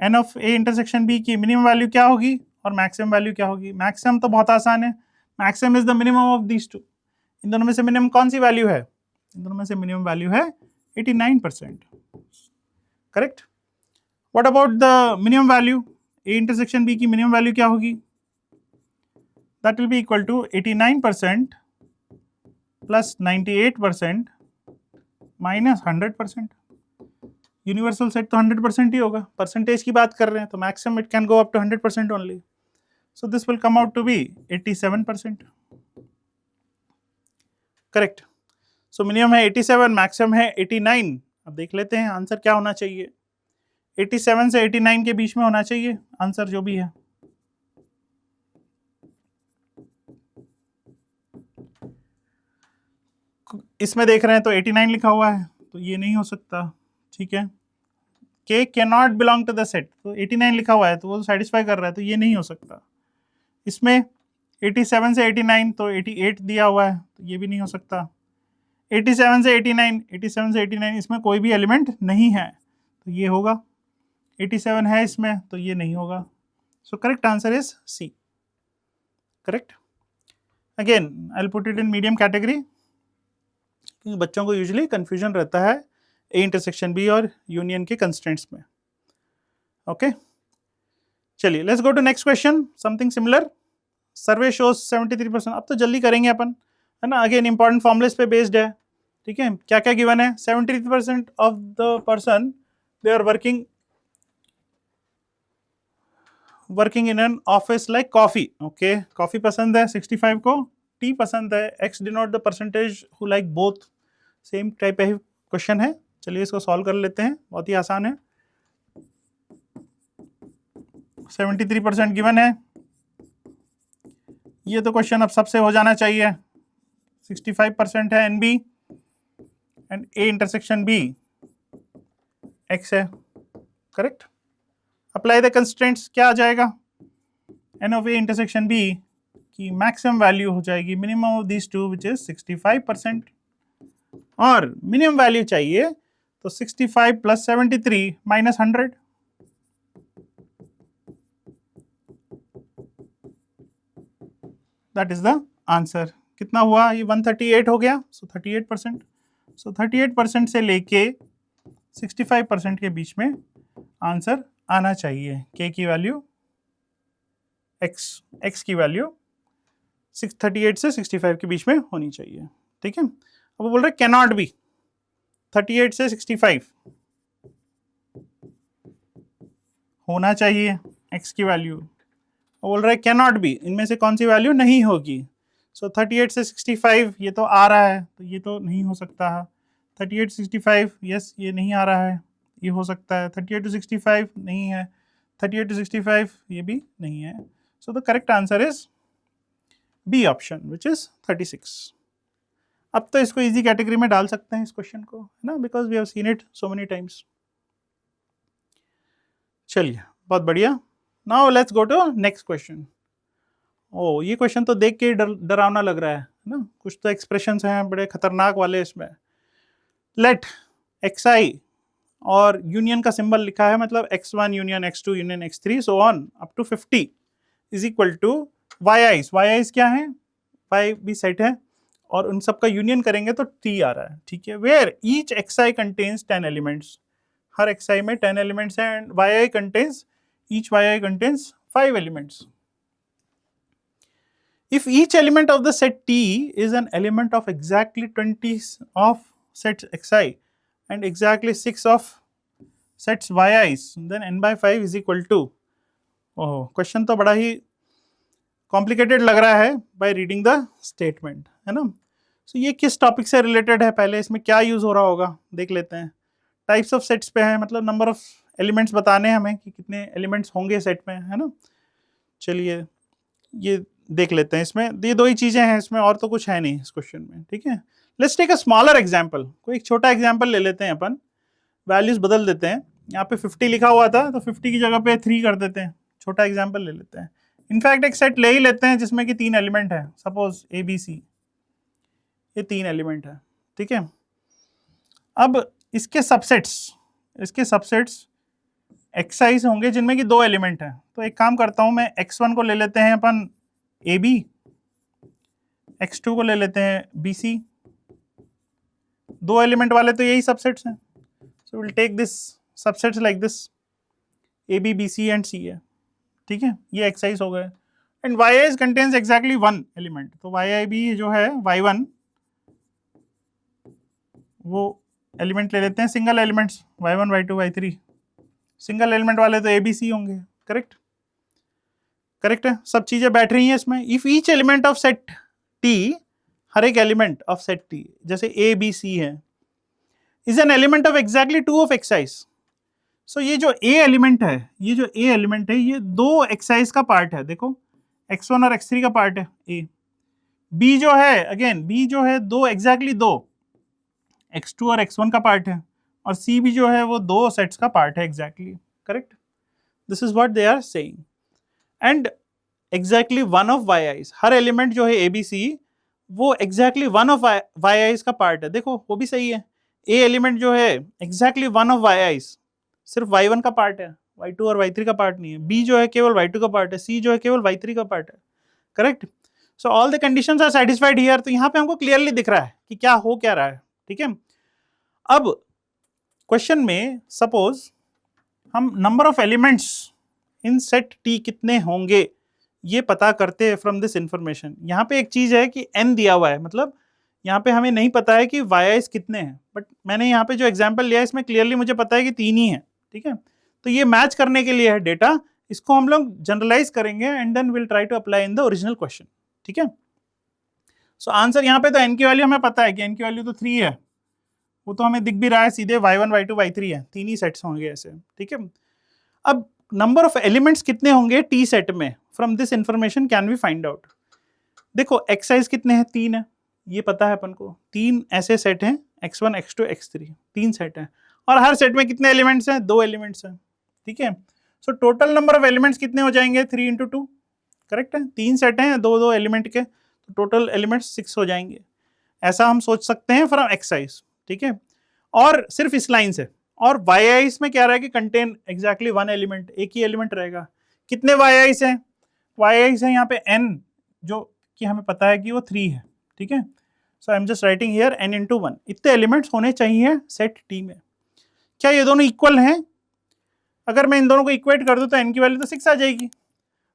n of a intersection b की मिनिमम वैल्यू क्या होगी और मैक्सिमम वैल्यू क्या होगी? मैक्सिमम तो बहुत आसान है, maximum is the minimum of these two. इन दोनों में से मिनिमम कौन सी वैल्यू है? इन दोनों में से मिनिमम वैल्यू है 89%, correct. What about the minimum value? A intersection B की मिनिमम वैल्यू क्या होगी? That will be equal to 89% plus 98% minus 100%। Universal set तो 100% ही होगा, परसेंटेज की बात कर रहे हैं तो maximum it can go up to 100% only, so this will come out to be 87%। Correct. So minimum है 87, मैक्सिमम है 89। अब देख लेते हैं आंसर क्या होना चाहिए। 87 से 89 के बीच में होना चाहिए आंसर जो भी है। इसमें देख रहे हैं तो 89 लिखा हुआ है, तो ये नहीं हो सकता, ठीक है। K cannot belong to the set, तो 89 लिखा हुआ है तो वो सेटिस्फाई कर रहा है, तो ये नहीं हो सकता। इसमें 87 से 89 तो 88 दिया हुआ है, तो ये भी नहीं हो सकता। 87 से 89, 87 से 89 इसमें कोई भी एलिमेंट नहीं है, तो ये होगा। 87 है इसमें, तो ये नहीं होगा। So correct answer is C. Correct. Again I will put it in medium category, क्योंकि बच्चों को यूजुअली कंफ्यूजन रहता है ए इंटरसेक्शन बी और यूनियन के कंस्ट्रेंट्स में। ओके चलिए let's go to next question, something similar. Survey shows 73%। अब तो जल्दी करेंगे अपन, है ना। अगेन इंपॉर्टेंट फॉर्मुलेस पे बेस्ड है, ठीक है। क्या क्या गिवन है? 73% of the person they are working in an office like coffee. Okay coffee पसंद है 65 को, टी पसंद है, x denote the percentage who like both. Same type का ही क्वेश्चन है, चलिए इसको सॉल्व कर लेते हैं, बहुत ही आसान है। 73% गिवन है, ये तो क्वेश्चन अब सबसे हो जाना चाहिए। 65% है n B and A intersection B x है। करेक्ट। अप्लाई द कंस्ट्रेंट्स, क्या आ जाएगा? N of A intersection B की मैक्सिमम वैल्यू हो जाएगी minimum of this two which is 65%, और मिनिमम वैल्यू चाहिए तो 65 plus 73 minus 100। That is the answer. कितना हुआ? ये 138 हो गया, सो 38%। सो 38% से लेके 65% के बीच में आंसर आना चाहिए। के की वैल्यू एक्स की वैल्यू 638 से 65 के बीच में होनी चाहिए, ठीक है। अब वो बोल रहे कैनॉट बी 38 से 65 होना चाहिए एक्स की वैल्यू। बोल रहा है कैनॉट बी, इनमें से कौन सी वैल्यू नहीं होगी? सो 38 से 65 ये तो आ रहा है, तो ये तो नहीं हो सकता है। 38 65 यस ये नहीं आ रहा है, ये हो सकता है। 38 to 65 नहीं है, 38 to 65 ये भी नहीं है। So the correct answer is B option which is 36। अब तो इसको इजी कैटेगरी में डाल सकते हैं इस क्वेश्चन को, है ना, because we have seen it so many times. चलिए बहुत बढ़िया। Now let's go to next question. ओ ये क्वेश्चन तो देख के डरावना लग रहा है ना, कुछ तो एक्सप्रेशंस हैं बड़े खतरनाक वाले इसमें। लेट एक्स आई और यूनियन का सिंबल लिखा है, मतलब x1 union x2 union x3 so on up to 50 is equal to y i's. Y i's क्या है? वाई भी सेट है और उन सब का यूनियन करेंगे तो t आ रहा है, ठीक है। Where each xi contains 10 elements, हर xi में 10 एलिमेंट्स हैं, and yi contains each yi contains 5 elements. If each element of the set T is an element of exactly 20 of sets xi and exactly 6 of sets yi's, then n by 5 is equal to, oh question तो बड़ा ही complicated लग रहा है by reading the statement, है ना। सो ये किस topic से रिलेटेड है, पहले इसमें क्या यूज हो रहा होगा देख लेते हैं। टाइप्स ऑफ सेट्स पे है, मतलब नंबर ऑफ एलिमेंट्स बताने हमें कि कितने एलिमेंट्स होंगे सेट में, है ना। चलिए ये देख लेते हैं, इसमें ये दो ही चीजें हैं इसमें, और तो कुछ है नहीं इस क्वेश्चन में, ठीक है। Let's take a smaller example, कोई एक छोटा एग्जांपल ले लेते हैं अपन, वैल्यूज बदल देते हैं। यहाँ पे 50 लिखा हुआ था तो 50 की जगह पे 3 कर देते हैं, छोटा एग्जांपल ले लेते हैं। इनफैक्ट एक सेट ले ही लेते हैं जिसमें कि 3 एलिमेंट है, सपोज ए बी सी, ये 3 एलिमेंट है, ठीक है। अब इसके सबसेट्स एक्साइज होंगे जिनमें कि 2 एलिमेंट है। तो एक काम करता हूं मैं, x1 को ले लेते हैं अपन ए बी, x2 को ले लेते हैं बी सी, 2 एलिमेंट वाले तो यही सबसेट्स हैं। So will take this subsets like this, A B B C and C है, ठीक है, ये एक्सरसाइज हो गए। And Y I contains exactly one element, तो वाई आई बी जो है वाई वन वो एलिमेंट ले लेते हैं single elements, Y one Y two Y three, single element वाले तो ए बी सी होंगे, करेक्ट, करेक्ट है, सब चीजें बैठ रही हैं इसमें। If each element of set T, हर एक एलिमेंट ऑफ सेट टी जैसे ए बी सी है, is an element of exactly two of X i's. So ये जो ए एलिमेंट है, ये जो ए एलिमेंट है, ये दो एक्साइज का पार्ट है, देखो x1 और x3 का पार्ट है ए। बी जो है, अगेन बी जो है दो एग्जैक्टली दो x2 और x1 का पार्ट है, और सी भी जो है वो दो सेट्स का पार्ट है exactly, correct, this is what they are saying. And exactly one of y i's, हर एलिमेंट जो है ए बी सी वो exactly one of y i's का पार्ट है, देखो वो भी सही है, ए एलिमेंट जो है exactly one of y i's, सिर्फ y1 का पार्ट है, y2 और y3 का पार्ट नहीं है, b जो है केवल y2 का पार्ट है, c जो है केवल y3 का पार्ट है, correct. So all the conditions are satisfied here, तो यहाँ पे हमको क्लियरली दिख रहा है कि क्या हो क्या रहा है, ठीक है। अब क्वेश्चन में सपोज हम number of elements in set T कितने होंगे ये पता करते हैं फ्रॉम दिस इंफॉर्मेशन। यहाँ पे एक चीज है कि n दिया हुआ है, मतलब यहाँ पे हमें नहीं पता है कि वाई आईज कितने हैं, बट मैंने यहाँ पे जो एग्जाम्पल लिया है इसमें क्लियरली मुझे पता है कि 3 ही है, ठीक है। तो ये मैच करने के लिए है डेटा, इसको हम लोग जनरलाइज करेंगे and then will try to apply in the original question, ठीक है। सो आंसर यहाँ पे तो n की वैल्यू हमें पता है कि n की वैल्यू तो 3 है, वो तो हमें दिख भी रहा है सीधे, y1 y2 y3 है, 3 ही सेट्स होंगे ऐसे, ठीक है। अब नंबर ऑफ एलिमेंट्स कितने होंगे टी सेट में, from this information can we find out. देखो एक्साइज कितने हैं, 3 है, ये पता है अपन को, 3 ऐसे सेट हैं x1 x2 x3, 3 सेट हैं, और हर सेट में कितने एलिमेंट्स हैं, 2 एलिमेंट्स हैं, ठीक है। So total number of elements कितने हो जाएंगे, 3 इंटू 2, करेक्ट है, 3 सेट हैं, 2 एलिमेंट के, तो टोटल एलिमेंट्स 6 हो जाएंगे, ऐसा हम सोच सकते हैं फ्रॉम एक्साइज, ठीक है। और सिर्फ इस लाइन से, और वाई आईज में क्या रहा है कि कंटेन एग्जैक्टली वन एलिमेंट, एक ही एलिमेंट रहेगा। कितने वाई आईज हैं, वाई आईज है यहाँ पे n, जो कि हमें पता है कि वो 3 है, ठीक है। So I am just writing here n into 1, इतने एलिमेंट्स होने चाहिए सेट टी में। क्या ये दोनों इक्वल हैं? अगर मैं इन दोनों को इक्वेट कर दूं तो n की वैल्यू तो 6 आ जाएगी,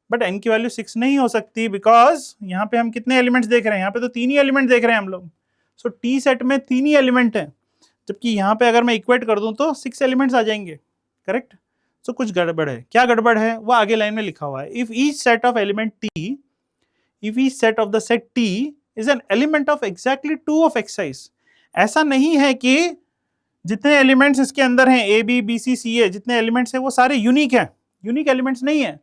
बट n की वैल्यू 6 नहीं हो सकती, बिकॉज यहाँ पे हम कितने एलिमेंट्स देख रहे हैं, यहाँ पे तो 3 ही एलिमेंट देख रहे हैं हम लोग। सो टी सेट में 3 ही एलिमेंट है, जबकि यहाँ पे अगर मैं इक्वेट कर दूं तो 6 एलिमेंट्स आ जाएंगे, करेक्ट। सो कुछ गड़बड़ है, क्या गड़बड़ है वो आगे लाइन में लिखा हुआ है। If each set of element T, if each set of the set T is an element of exactly 2 of x size, ऐसा नहीं है कि जितने एलिमेंट्स इसके अंदर हैं ए बी बी सी सी ए, जितने एलिमेंट्स हैं वो सारे यूनिक हैं, यूनिक एलिमेंट्स नहीं है।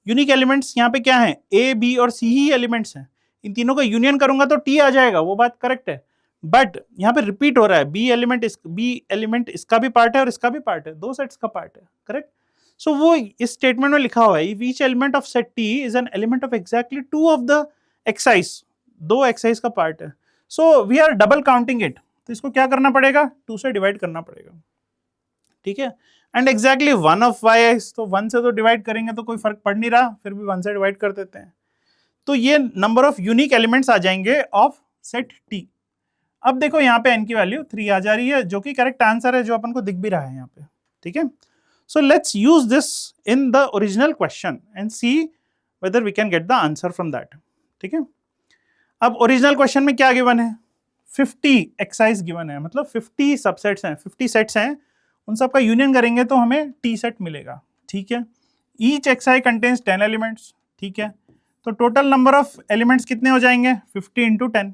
यूनिक एलिमेंट्स यहाँ पे क्या हैं, ए बी और सी ही एलिमेंट्स हैं, इन तीनों को यूनियन करूंगा तो टी आ जाएगा, वो बात करेक्ट है। बट यहाँ पे रिपीट हो रहा है, बी एलिमेंट इसका भी पार्ट है और इसका भी पार्ट है, 2 सेट्स का पार्ट है, करेक्ट। सो वो इस स्टेटमेंट में लिखा हुआ है, if each element of set T is an element of exactly 2 of the x, 2 x i's part है। So we are double counting it, तो इसको क्या करना पड़ेगा, 2 से डिवाइड करना पड़ेगा, ठीक है। And exactly 1 of y i's, तो 1 से तो डिवाइड करेंगे तो कोई फर्क पड़ नहीं रहा, फिर भी 1 से डिवाइड कर देते हैं, तो ये नंबर ऑफ यूनिक एलिमेंट्स आ जाएंगे ऑफ सेट टी। अब देखो यहाँ पे n की वैल्यू 3 आ जा रही है, जो कि करेक्ट आंसर है, जो अपन को दिख भी रहा है यहाँ पे, ठीक है। So let's use this in the original question and see whether we can get the answer from that, ठीक है। अब ओरिजिनल क्वेश्चन में क्या गिवन है, 50 एक्साइज गिवन है, मतलब 50 सबसेट्स हैं, 50 सेट्स हैं, उन सब का यूनियन करेंगे तो हमें टी सेट मिलेगा, ठीक है। ईच एक्साइज कंटेन्स 10 एलिमेंट्स, ठीक है। तो टोटल नंबर ऑफ एलिमेंट्स कितने हो जाएंगे, 50 इंटू 10,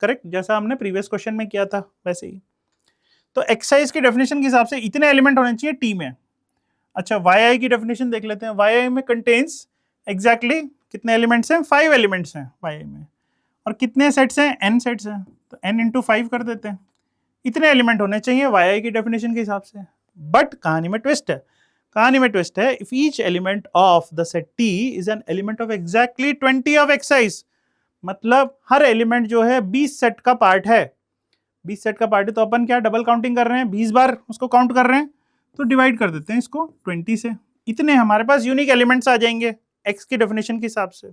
करेक्ट, जैसा हमने प्रीवियस क्वेश्चन में किया था वैसे ही। तो एक्साइज की डेफिनेशन के हिसाब से इतने एलिमेंट होने चाहिए टी में। अच्छा, वाई आई की डेफिनेशन देख लेते हैं, वाई आई में कंटेन्स एग्जैक्टली कितने एलिमेंट्स हैं, 5 एलिमेंट्स हैं वाई आई में, और कितने सेट्स हैं, n सेट्स हैं, तो n इंटू 5 कर देते हैं, इतने एलिमेंट होने चाहिए वाई आई की डेफिनेशन के हिसाब से। बट कहानी में ट्विस्ट है, कहानी में ट्विस्ट है, if each element of the set T is an element of exactly 20 of excise, मतलब हर एलिमेंट जो है 20 सेट का पार्ट है, 20 सेट का पार्ट है, तो अपन क्या डबल काउंटिंग कर रहे हैं, 20 बार उसको काउंट कर रहे हैं, तो डिवाइड कर देते हैं इसको 20 से, इतने हमारे पास यूनिक एलिमेंट्स आ जाएंगे x की डेफिनेशन के हिसाब से।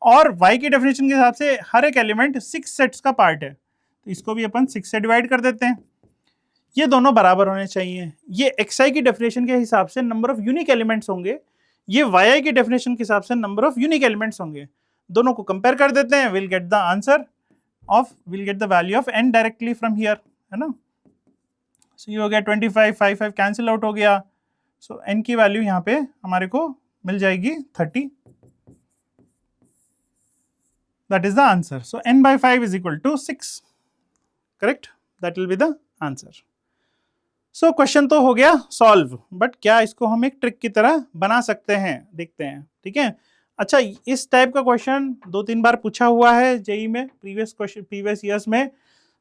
और y की डेफिनेशन के हिसाब से हर एक एलिमेंट 6 सेट्स का पार्ट है, तो इसको भी अपन 6 से डिवाइड कर देते हैं। ये दोनों बराबर होने चाहिए। ये xi की डेफिनेशन के हिसाब से नंबर ऑफ यूनिक एलिमेंट्स होंगे, ये yi की डेफिनेशन के हिसाब से नंबर ऑफ यूनिक एलिमेंट्स होंगे। दोनों को कंपेयर कर देते हैं, will get the answer of, will get the value of n directly from here, है ना। सो ये हो गया 25, 5 कैंसिल आउट हो गया। सो n की वैल्यू यहाँ पे हमारे को मिल जाएगी 30, that is the answer. So n by 5 is equal to 6, correct, that will be the answer. So question तो हो गया सॉल्व, बट क्या इसको हम एक ट्रिक की तरह बना सकते हैं, देखते हैं, ठीक है। अच्छा, इस टाइप का क्वेश्चन 2-3 बार पूछा हुआ है जेई में, प्रीवियस ईयर्स में।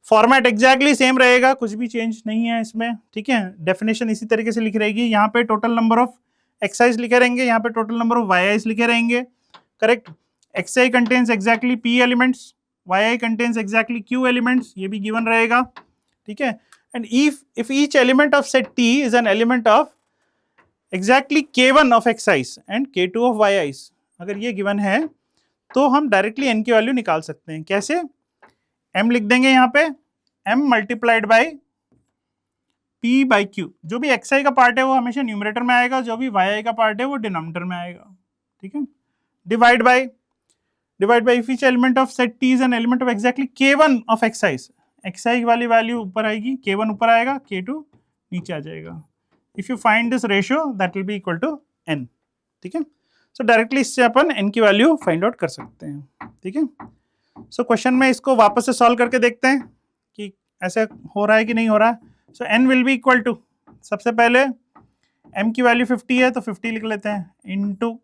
फॉर्मेट एग्जैक्टली सेम रहेगा, कुछ भी चेंज नहीं है इसमें, ठीक है। डेफिनेशन इसी तरीके से लिखी रहेगी, यहाँ पे टोटल नंबर ऑफ एक्साइज लिखे रहेंगे, यहाँ पे टोटल नंबर ऑफ वाईआईज लिखे रहेंगे, correct. xi contains exactly p elements, yi contains exactly q elements, ये भी गिवन रहेगा, ठीक है। And if each element of set T is an element of exactly K1 of xi's and K2 of yi's, अगर ये given है तो हम डायरेक्टली n की वैल्यू निकाल सकते हैं। कैसे? m लिख देंगे यहाँ पे, m multiplied by p by q। जो भी xi का पार्ट है वो हमेशा न्यूमरेटर में आएगा, जो भी yi का पार्ट है वो डिनोमिनेटर में आएगा, ठीक है। Divide by if each element of set T is an element of exactly K1 of xi's, xi वाली वैल्यू ऊपर आएगी, k1 ऊपर आएगा, k2 नीचे आ जाएगा। If you find this ratio that will be equal to n, ठीक है। सो डायरेक्टली इससे अपन n की वैल्यू फाइंड आउट कर सकते हैं, ठीक है। सो क्वेश्चन में इसको वापस से सॉल्व करके देखते हैं कि ऐसा हो रहा है कि नहीं हो रहा है। So n will be equal to, सबसे पहले m की वैल्यू 50 है तो 50 लिख लेते हैं, इनटू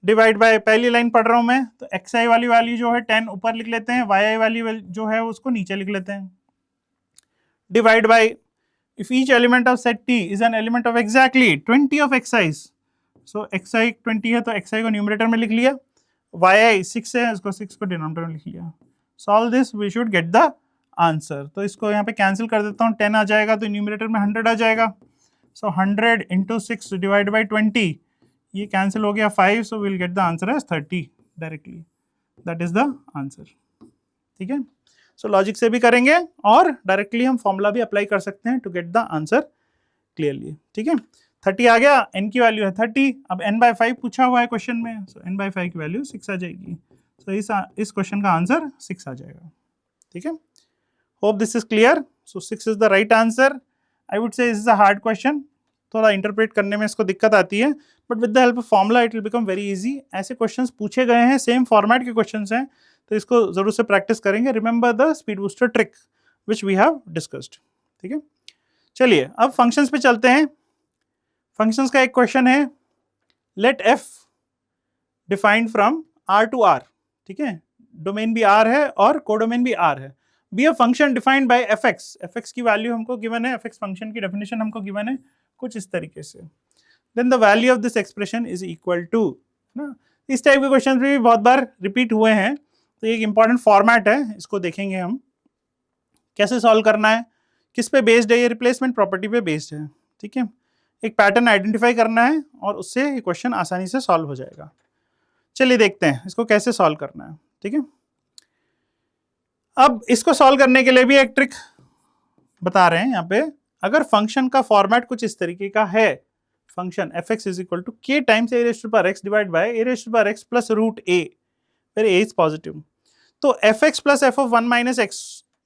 डिवाइड बाय, पहली लाइन पढ़ रहा हूं मैं, तो xi वाली वैल्यू जो है 10 ऊपर लिख लेते हैं, yi वाली जो है उसको नीचे लिख लेते हैं। Divide by if each element of set t is an element of exactly 20 of xi's, so xi 20 है तो xi को न्यूमरेटर में लिख लिया, yi 6 है उसको 6 को डिनोमिनेटर में लिख लिया। Solve this, we should get the answer. तो इसको यहाँ पे कैंसिल कर देता हूँ, 10 आ जाएगा तो न्यूमरेटर में 100 आ जाएगा। सो 100 इंटू 6 डिवाइड बाई 20, ये कैंसिल हो गया 5, so will get the answer as 30 directly, that is the answer, ठीक है। सो लॉजिक से भी करेंगे और डायरेक्टली हम फॉर्मूला भी अप्लाई कर सकते हैं to get the answer clearly, ठीक है। 30 आ गया, n की वैल्यू है 30, अब n बाई 5 पूछा हुआ है क्वेश्चन में, सो n बाई 5 की वैल्यू 6 आ जाएगी। सो इस क्वेश्चन का आंसर 6 आ जाएगा, ठीक है। Hope this is clear. So 6 is the right answer. I would say this is a hard question, थोड़ा इंटरप्रेट करने में इसको दिक्कत आती है, but with the help of formula it will become very easy. ऐसे क्वेश्चंस पूछे गए हैं, सेम फॉर्मेट के क्वेश्चंस हैं, तो इसको जरूर से प्रैक्टिस करेंगे। Remember the speed booster trick which we have discussed, ठीक है। चलिए अब फंक्शंस पे चलते हैं। फंक्शंस का एक क्वेश्चन है, let f defined from r to r, ठीक है। डोमेन भी r है और कोडोमेन भी r है। Be a function defined by fx की वैल्यू हमको गिवन है, fx फंक्शन की डेफिनेशन हमको गिवन है कुछ इस तरीके से। Then the value of this expression is equal to, ना, इस टाइप के क्वेश्चन भी बहुत बार रिपीट हुए हैं, तो एक इंपॉर्टेंट फॉर्मेट है, इसको देखेंगे हम कैसे सॉल्व करना है, किस पे बेस्ड है, ये रिप्लेसमेंट प्रॉपर्टी पे बेस्ड है, ठीक है। एक पैटर्न आइडेंटिफाई करना है और उससे ये क्वेश्चन आसानी से सॉल्व हो जाएगा। चलिए देखते हैं इसको कैसे सॉल्व करना है, ठीक है। अब इसको सॉल्व करने के लिए भी एक ट्रिक बता रहे हैं यहाँ पे। अगर फंक्शन का फॉर्मेट कुछ इस तरीके का है, function fx is equal to k times a raised to the power x divide by a raised to the power x plus root a, where a is positive, तो fx plus f of 1 minus x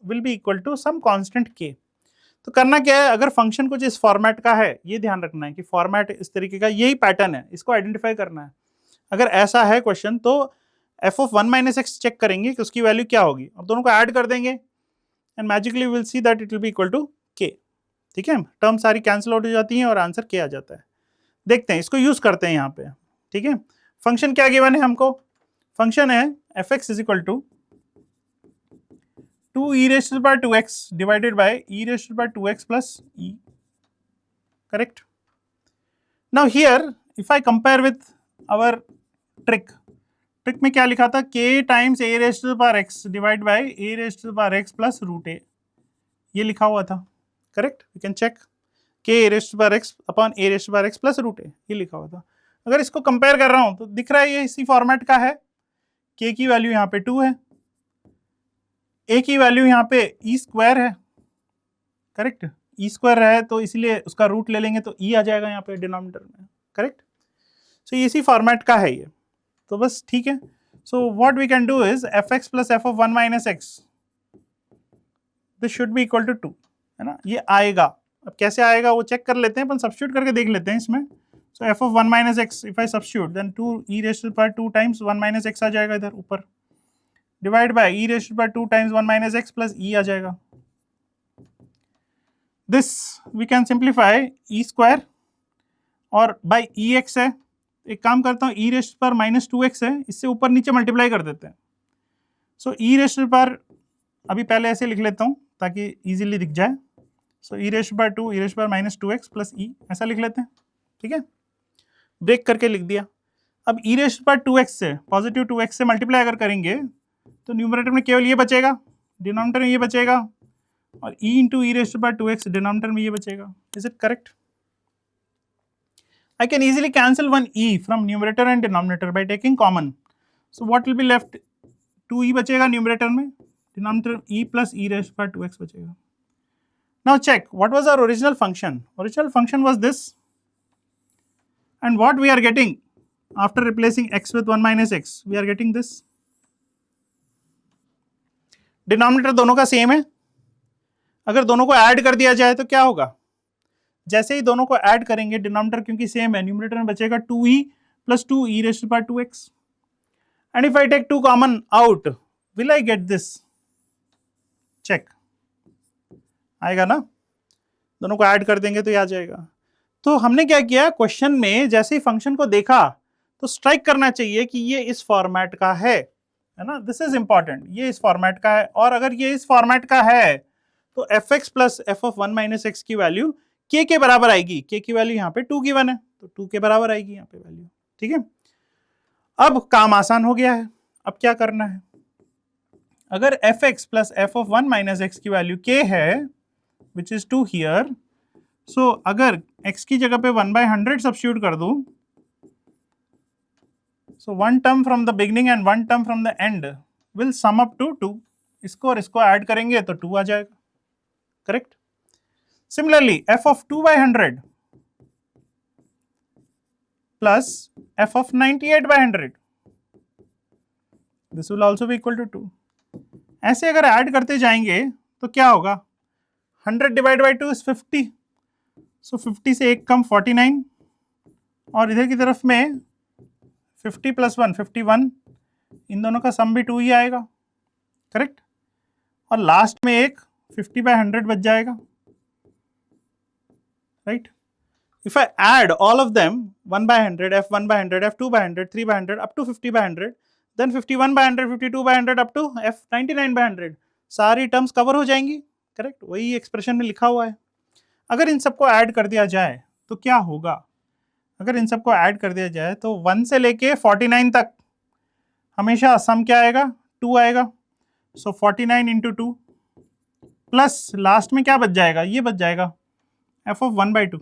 will be equal to some constant k। तो करना क्या है, अगर function कुछ इस format का है, ये ध्यान रखना है कि फॉर्मेट इस तरीके का, यही पैटर्न है, इसको आइडेंटिफाई करना है। अगर ऐसा है क्वेश्चन तो f of 1 minus x check करेंगे कि उसकी वैल्यू क्या होगी, और दोनों को ऐड कर देंगे and magically will see that it will be equal to k, ठीक है। टर्म सारी कैंसिल आउट हो जाती हैं और आंसर k आ जाता है। देखते हैं, इसको यूज करते हैं यहाँ पे, ठीक है। फंक्शन क्या गिवन है हमको, फंक्शन है fx is equal to 2 e raised to the power 2x divided by e raised to the power 2x plus e, correct. Now here if I compare with our trick में क्या लिखा था, k times a raised to the power x divided by a raised to the power x plus root a, ये लिखा हुआ था, correct. You can check k a raised to the power x upon a raised to the power x plus root a, ये लिखा हुआ था। अगर इसको कंपेयर कर रहा हूं तो दिख रहा है ये इसी फॉर्मेट का है, k की वैल्यू यहाँ पे 2 है, a की वैल्यू यहाँ पे e स्क्वायर है, करेक्ट। ई स्क्वायर है तो इसलिए उसका रूट ले लेंगे तो ई आ जाएगा यहाँ पे डिनोमिनेटर में, करेक्ट। सो इसी फॉर्मेट का है ये, तो बस ठीक है। So what we can do is f x plus f of 1 minus x, this should be equal to 2, है ना, ये आएगा। अब कैसे आएगा वो चेक कर लेते हैं, अपन सब्स्टिट्यूट करके देख लेते हैं इसमें। So f of 1 minus x if I substitute then 2 e raise to the power 2 times 1 minus x आ जाएगा इधर ऊपर, divide by e raise to the power 2 times 1 minus x plus e आ जाएगा। This we can simplify e square और by e x है, एक काम करता हूँ e raise to the power minus 2x है, इससे ऊपर नीचे मल्टीप्लाई कर देते हैं। So e raise to the power अभी पहले ऐसे लिख लेता हूँ ताकि इजीली दिख जाए। So e raise to the power 2 e raise to the power minus 2x plus e ऐसा लिख लेते हैं, ठीक है, ब्रेक करके लिख दिया। अब e raise to the power 2x से पॉजिटिव 2x से मल्टीप्लाई अगर करेंगे तो न्यूमरेटर में केवल ये बचेगा, डिनोमिनेटर में ये बचेगा, और e into e raise to the power 2x denominator में ये बचेगा। Is it correct? I can easily cancel one e from numerator and denominator by taking common. So what will be left? 2e बचेगा numerator में, denominator e plus e raised by 2x बचेगा. Now check what was our original function. Original function was this, and what we are getting after replacing x with 1 minus x, we are getting this. Denominator दोनों का same है, अगर दोनों को add कर दिया जाए तो क्या होगा? जैसे ही दोनों को ऐड करेंगे डिनोमिनेटर क्योंकि सेम है, न्यूमरेटर में बचेगा 2e plus 2e raise to the power 2x, and if I take 2 common out will I get this? Check आएगा ना, दोनों को ऐड कर देंगे तो ये आ जाएगा। तो हमने क्या किया, क्वेश्चन में जैसे ही फंक्शन को देखा तो स्ट्राइक करना चाहिए कि ये इस फॉर्मेट का है ना, दिस इज इंपॉर्टेंट, ये इस फॉर्मेट का है, और अगर ये इस फॉर्मेट का है तो F x plus f of 1 minus x की वैल्यू k के बराबर आएगी। k की वैल्यू यहाँ पे 2 की 1 है तो 2 के बराबर आएगी यहाँ पे वैल्यू, ठीक है। अब काम आसान हो गया है, अब क्या करना है, अगर F x plus f of 1 minus x की वैल्यू k है विच इज 2 हियर, सो अगर x की जगह पे 1/100 सब्स्टिट्यूट कर दूं, so one term from the beginning and one term from the end will sum up to 2, इसको और इसको ऐड करेंगे तो 2 आ जाएगा, correct. Similarly, f of 2/100 plus f of 98/100, this will also be equal to 2. ऐसे अगर ऐड करते जाएंगे तो क्या होगा, 100 डिवाइड बाई 2 इज 50, सो 50 से एक कम 49, और इधर की तरफ में 50 प्लस 1 51, इन दोनों का सम भी 2 ही आएगा, करेक्ट। और लास्ट में एक 50/100 बच जाएगा, right? If I add all of them 1/100, f1/100, f2/100, 3/100 up to 50/100, then 51/100, 52/100 up to f99/100, सारी टर्म्स कवर हो जाएंगी, करेक्ट, वही एक्सप्रेशन में लिखा हुआ है। अगर इन सबको ऐड कर दिया जाए तो क्या होगा, अगर इन सबको ऐड कर दिया जाए तो 1 से लेके 49 तक हमेशा सम क्या आएगा, 2 आएगा, सो 49 इंटू 2 प्लस लास्ट में क्या बच जाएगा, ये बच जाएगा f of 1/2.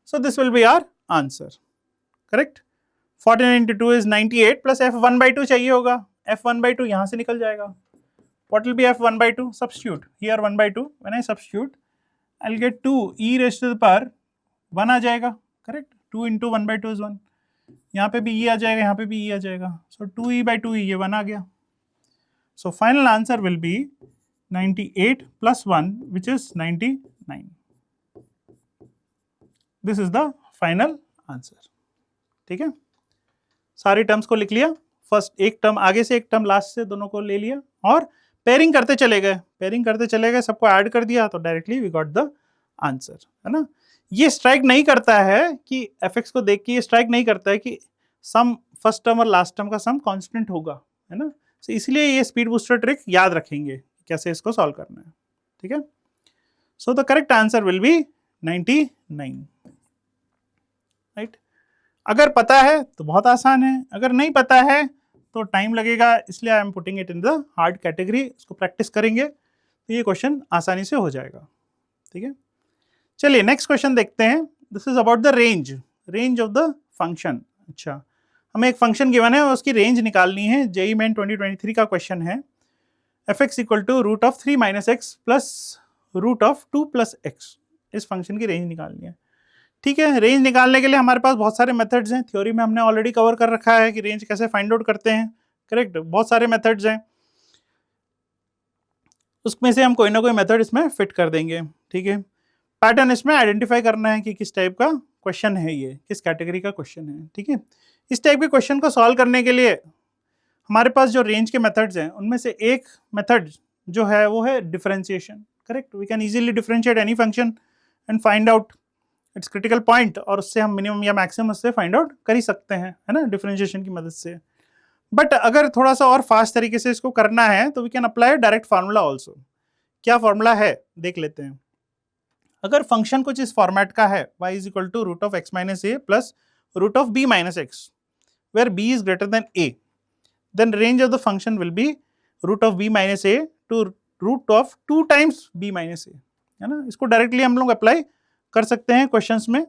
So this will be our answer, correct? 49 into 2 is 98 plus f 1/2 चाहिए होगा, f 1/2 यहाँ से निकल जाएगा। What will be f 1/2? Substitute here 1/2. When I substitute, I'll get 2 e raised to the power 1 आ जाएगा, correct? 2 into 1/2 is 1. यहाँ पे भी e आ जाएगा, यहाँ पे भी e आ जाएगा, so 2e/2e ये 1 आ गया। So final answer will be 98 plus 1 which is 99. This is the final answer. ठीक है, सारी टर्म्स को लिख लिया, फर्स्ट एक टर्म आगे से एक टर्म लास्ट से, दोनों को ले लिया और पेयरिंग करते चले गए, पेयरिंग करते चले गए, सबको ऐड कर दिया तो directly we got the answer, है ना। ये स्ट्राइक नहीं करता है कि एफ को देख के ये स्ट्राइक नहीं करता है कि सम फर्स्ट टर्म और लास्ट टर्म का सम कांस्टेंट होगा, है ना। तो इसलिए ये स्पीड बूस्टर ट्रिक याद रखेंगे कैसे इसको सॉल्व करना है, ठीक है। So the correct answer will be 99, right. अगर पता है तो बहुत आसान है, अगर नहीं पता है तो टाइम लगेगा, इसलिए I am putting it in the hard category, इसको प्रैक्टिस करेंगे तो ये क्वेश्चन आसानी से हो जाएगा, ठीक है। चलिए नेक्स्ट क्वेश्चन देखते हैं, this is about the range of the function. अच्छा, हमें एक फंक्शन गिवन है और उसकी रेंज निकालनी है, जेईई मेन 2023 का क्वेश्चन है। F x equal to root of 3 minus x plus root of 2 plus x, इस फंक्शन की रेंज निकालनी है। ठीक है, रेंज निकालने के लिए हमारे पास बहुत सारे मेथड्स हैं, थ्योरी में हमने ऑलरेडी कवर कर रखा है कि रेंज कैसे फाइंड आउट करते हैं। करेक्ट, बहुत सारे मेथड्स हैं, उसमें से हम कोई ना कोई मेथड इसमें फिट कर देंगे। ठीक है, पैटर्न इसमें आइडेंटिफाई करना है कि किस टाइप का क्वेश्चन है, ये किस कैटेगरी का क्वेश्चन है। ठीक है, इस टाइप के क्वेश्चन को सॉल्व करने के लिए हमारे पास जो रेंज के मेथड्स हैं उनमें से एक मेथड जो है वो है differentiation. Correct, we can easily differentiate any function and find out its critical point, और उससे हम मिनिमम या मैक्सिमम उससे फाइंड आउट कर ही सकते हैं, है ना, डिफरेंशिएशन की मदद से। बट अगर थोड़ा सा और फास्ट तरीके से इसको करना है तो we can apply direct formula also. क्या फॉर्मूला है देख लेते हैं। अगर फंक्शन कुछ इस फॉर्मेट का है, y is equal to root of x minus a plus root of b minus x, where b is greater than a, then range of the function will be root of b minus a to root of 2 times b minus a, है ना। इसको directly हम लोग apply कर सकते हैं questions में।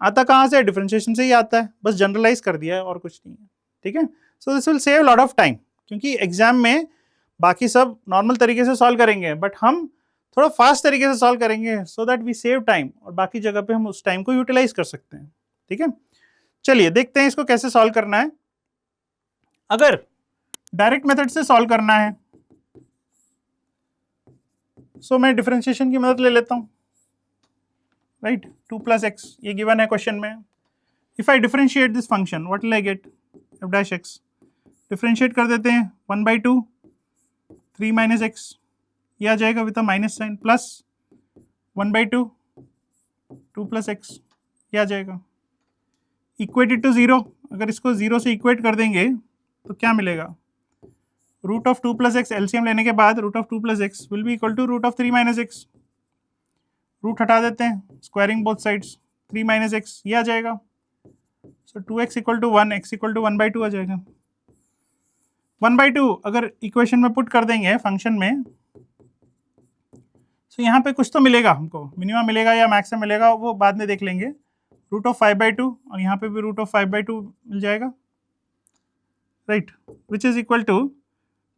आता कहाँ से, डिफरेंशिएशन से ही आता है, बस जनरलाइज कर दिया है और कुछ नहीं है। ठीक है, सो this will save lot of time, क्योंकि एग्जाम में बाकी सब नॉर्मल तरीके से सॉल्व करेंगे बट हम थोड़ा फास्ट तरीके से सॉल्व करेंगे so that we save time, और बाकी जगह पे हम उस टाइम को यूटिलाइज कर सकते हैं। ठीक है, चलिए देखते हैं इसको कैसे सॉल्व करना है। अगर डायरेक्ट मेथड से सॉल्व करना है सो मैं डिफरेंशिएशन की मदद ले लेता हूं। राइट, 2 प्लस एक्स ये गिवन है क्वेश्चन में। If I differentiate this function what will I gate, F dash x. Differentiate कर देते हैं, 1/2 3 माइनस एक्स, ये आ जाएगा with a minus sign, plus 1/2 2 plus x, ये आ जाएगा। इक्वेटेड टू 0, अगर इसको 0 से इक्वेट कर देंगे तो क्या मिलेगा, root of 2 plus x, LCM लेने के बाद root of 2 plus x will be equal to root of 3 minus x. Root हटा देते हैं, squaring both sides, 3 minus x ये आ जाएगा। So 2x equal to 1, x equal to 1/2 आ जाएगा। 1/2 अगर इक्वेशन में पुट कर देंगे फंक्शन में, तो यहाँ पे कुछ तो मिलेगा हमको, मिनिमम मिलेगा या मैक्सिमम मिलेगा वो बाद में देख लेंगे। रूट ऑफ 5/2 और यहाँ पे भी रूट ऑफ 5/2 मिल जाएगा। Right, which is equal to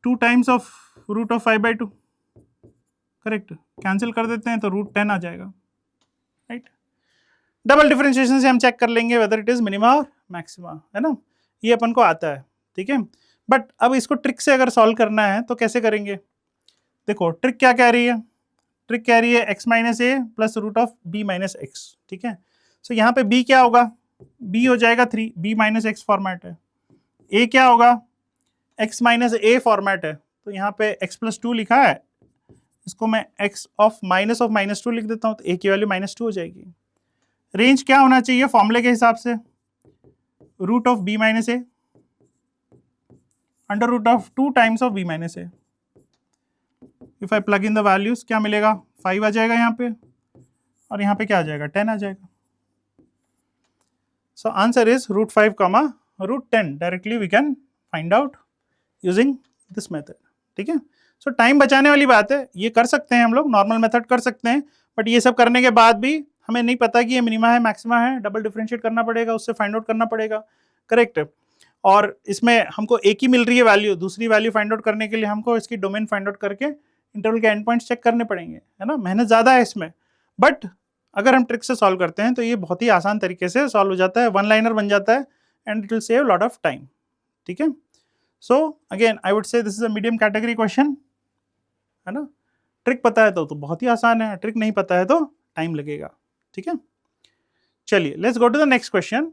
2 times of root of 5/2। Correct, cancel कर देते हैं तो रूट 10 आ जाएगा। राइट, डबल डिफरेंशिएशन से हम चेक कर लेंगे वेदर इट इज मिनिमा और मैक्सिमा, है ना, ये अपन को आता है। ठीक है, बट अब इसको ट्रिक से अगर सॉल्व करना है तो कैसे करेंगे, देखो ट्रिक क्या कह रही है, ट्रिक कह रही है x minus a plus root of b minus x. ठीक है, सो यहाँ पे b क्या होगा, b हो जाएगा 3, b माइनस एक्स फॉर्मेट है। a क्या होगा, x माइनस ए फॉर्मेट है, तो यहाँ पे x प्लस 2 लिखा है, इसको मैं x ऑफ माइनस 2 लिख देता हूँ, तो a की वैल्यू -2 हो जाएगी। रेंज क्या होना चाहिए फॉर्मूले के हिसाब से, root of b minus a under root of 2 times of b minus a. If I plug in the values क्या मिलेगा, 5 आ जाएगा यहाँ पे, और यहाँ पे क्या आ जाएगा, 10 आ जाएगा। So answer is root 5 comma root 10। Directly we can find out using this method. ठीक है, सो टाइम बचाने वाली बात है, ये कर सकते हैं हम लोग, नॉर्मल मेथड कर सकते हैं, बट ये सब करने के बाद भी हमें नहीं पता कि ये मिनिमा है मैक्सिमा है, डबल डिफरेंशिएट करना पड़ेगा, उससे फाइंड आउट करना पड़ेगा। करेक्ट, और इसमें हमको एक ही मिल रही है वैल्यू, दूसरी वैल्यू फाइंड आउट करने के लिए हमको इसकी डोमेन फाइंड आउट करके इंटरवल के एंड पॉइंट्स चेक करने पड़ेंगे, है ना, मेहनत ज़्यादा है इसमें। बट अगर हम ट्रिक से सॉल्व करते हैं तो ये बहुत ही आसान तरीके से सॉल्व हो जाता है, वन लाइनर बन जाता है, and it will save lot of time. ठीक है, so again I would say this is a medium category question, है ना। ट्रिक पता है तो बहुत ही आसान है, ट्रिक नहीं पता है तो टाइम लगेगा। ठीक है, चलिए let's go to the next question.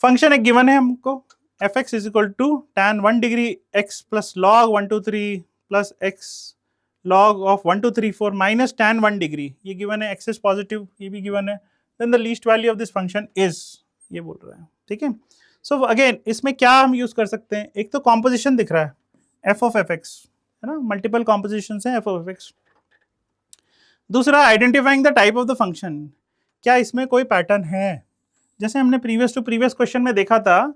Function एक गिवन है हमको, f x is equal to tan 1 degree x plus log 1 2 3 plus x log of 1 2 3 4 minus tan 1 degree, ये गिवन है, एक्स इज पॉजिटिव, ये भी गिवन है, then the least value of this function is, ये बोल रहा है। ठीक है, सो अगेन इसमें क्या हम यूज कर सकते हैं, एक तो कॉम्पोजिशन दिख रहा है एफ ऑफ एफ एक्स, है ना, मल्टीपल कॉम्पोजिशन है एफ ऑफ एफ एक्स। दूसरा identifying the type of the function, क्या इसमें कोई पैटर्न है, जैसे हमने प्रीवियस टू प्रीवियस क्वेश्चन में देखा था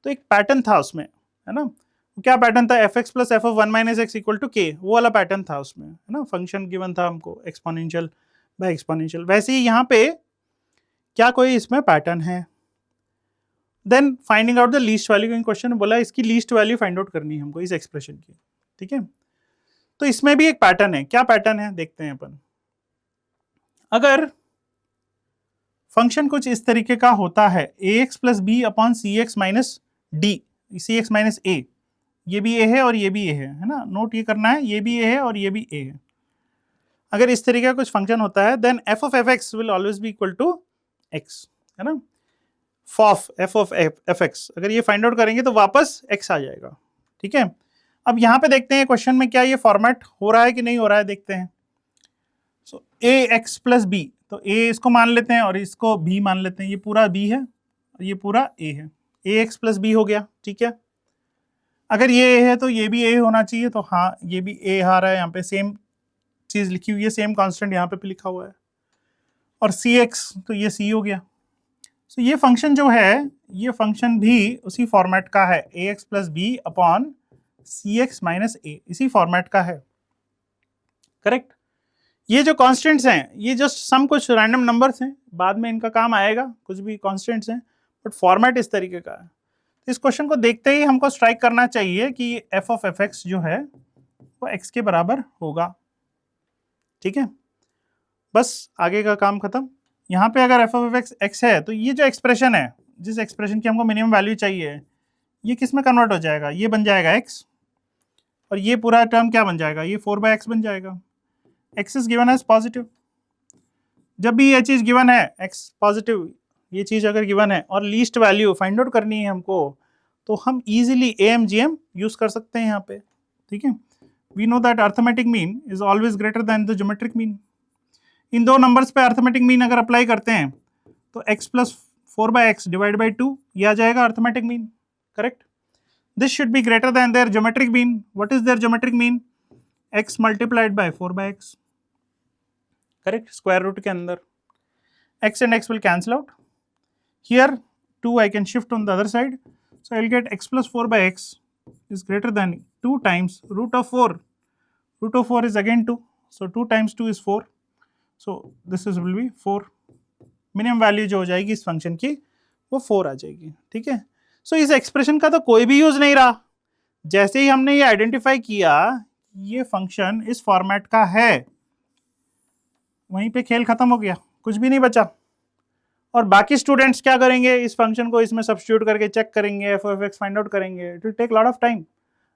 तो एक पैटर्न था उसमें, है ना, क्या पैटर्न था, f x plus f of 1 minus x equal to k, वो वाला पैटर्न था उसमें, है ना, फंक्शन गिवन था हमको एक्सपोनेंशियल बाय एक्सपोनेंशियल। वैसे ही यहाँ पे क्या कोई इसमें पैटर्न है, then finding out the least value, question बोला इसकी लीस्ट वैल्यू फाइंड आउट करनी है हमको इस एक्सप्रेशन की। ठीक है, तो इसमें भी एक पैटर्न है, क्या पैटर्न है देखते हैं अपन। अगर फंक्शन कुछ इस तरीके का होता है ax प्लस बी अपॉन सी एक्स माइनस डी, सी एक्स माइनस ए, ये भी ए है और ये भी ए है ना, नोट ये करना है, ये भी ए है और ये भी ए है। अगर इस तरीके का कुछ फंक्शन होता है then f of f x will always be equal to x, है ना, फॉफ एफ ऑफ एफ एक्स, अगर ये फाइंड आउट करेंगे तो वापस एक्स आ जाएगा, ठीक है। अब यहाँ पे देखते हैं क्वेश्चन में क्या ये फॉर्मेट हो रहा है कि नहीं हो रहा है, देखते हैं। सो ए एक्स प्लस बी, तो ए इसको मान लेते हैं और इसको बी मान लेते हैं, ये पूरा बी है और ये पूरा ए है, ए एक्स प्लस बी हो गया, ठीक है। अगर ये ए है तो ये भी ए होना चाहिए, तो हाँ ये भी ए आ रहा है, यहाँ पे सेम चीज लिखी हुई है, सेम कांस्टेंट यहाँ पे भी लिखा हुआ है, और सी एक्स तो ये सी हो गया। सो ये फंक्शन जो है, ये फंक्शन भी उसी फॉर्मेट का है, ए एक्स प्लस बी अपॉन सी एक्स माइनस ए, इसी फॉर्मेट का है, करेक्ट। ये जो कांस्टेंट्स हैं ये जस्ट सम कुछ रैंडम नंबर्स हैं, बाद में इनका काम आएगा, कुछ भी कांस्टेंट्स हैं, बट फॉर्मेट इस तरीके का है। इस क्वेश्चन को देखते ही हमको स्ट्राइक करना चाहिए कि एफ ऑफ एफ एक्स जो है वो एक्स के बराबर होगा, ठीक है। बस आगे का काम खत्म। यहाँ पे अगर F of f x x है तो ये जो एक्सप्रेशन है, जिस एक्सप्रेशन की हमको मिनिमम वैल्यू चाहिए, ये किस में कन्वर्ट हो जाएगा, ये बन जाएगा एक्स, और ये पूरा टर्म क्या बन जाएगा, ये 4/x बन जाएगा। X is given as positive, जब भी ये चीज गिवन है एक्स पॉजिटिव, ये चीज अगर गिवन है और लीस्ट वैल्यू फाइंड आउट करनी है हमको, तो हम इजीली AMGM यूज कर सकते हैं यहाँ पे, ठीक है। We know that arithmetic mean is always greater than the geometric mean. इन दो नंबर्स पे अर्थमेटिक मीन अगर अप्लाई करते हैं तो x plus 4/x divide by 2 ये आ जाएगा arithmetic mean, correct. This should be greater than their geometric mean. What is their geometric mean, x multiplied by 4/x, correct, square root के अंदर x and x will cancel out. Here 2 I can shift on the other side, so I'll get x plus 4/x is greater than 2 times root of 4. Root of 4 is again 2, so 2 times 2 is 4, so this is will be 4. Minimum value जो हो जाएगी इस function की वो 4 आ जाएगी, ठीक है। सो इस एक्सप्रेशन का तो कोई भी यूज नहीं रहा, जैसे ही हमने ये आइडेंटिफाई किया ये फंक्शन इस फॉर्मेट का है, वहीं पे खेल खत्म हो गया, कुछ भी नहीं बचा। और बाकी स्टूडेंट्स क्या करेंगे, इस फंक्शन को इसमें सब्स्टिट्यूट करके चेक करेंगे, F of x find out करेंगे, it will take lot of time,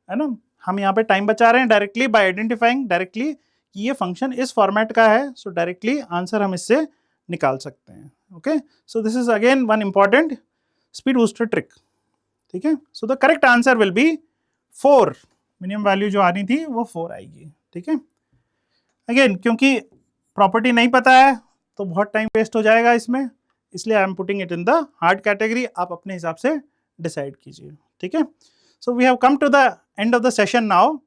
है ना। हम यहाँ पे टाइम बचा रहे हैं डायरेक्टली बाय आइडेंटिफाइंग डायरेक्टली कि ये फंक्शन इस फॉर्मेट का है, सो डायरेक्टली आंसर हम इससे निकाल सकते हैं, okay. So this is again one important speed booster trick, ठीक है। So the correct answer will be 4, minimum value जो आनी थी वो 4 आएगी, ठीक है। अगेन क्योंकि प्रॉपर्टी नहीं पता है तो बहुत टाइम वेस्ट हो जाएगा इसमें, इसलिए I am putting it in the hard category, आप अपने हिसाब से डिसाइड कीजिए, ठीक है। So we have come to the end of the session now.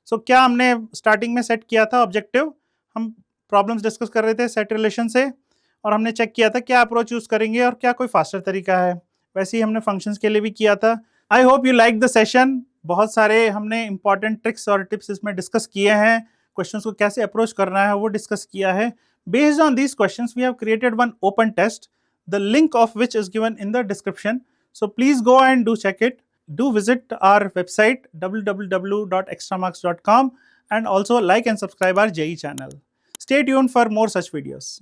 So क्या हमने स्टार्टिंग में सेट किया था ऑब्जेक्टिव, हम प्रॉब्लम्स डिस्कस कर रहे थे सेट रिलेशन से, और हमने चेक किया था क्या अप्रोच यूज करेंगे और क्या कोई फास्टर तरीका है, वैसे ही हमने फंक्शंस के लिए भी किया था। I hope you like the session, बहुत सारे हमने इंपॉर्टेंट ट्रिक्स और टिप्स इसमें डिस्कस किए हैं, क्वेश्चंस को कैसे अप्रोच करना है वो डिस्कस किया है। Based on these questions, we have created one open test, the link of which is given in the description. So please go and do check it. Do visit our website www.extramarks.com and also like and subscribe our JEE channel. Stay tuned for more such videos.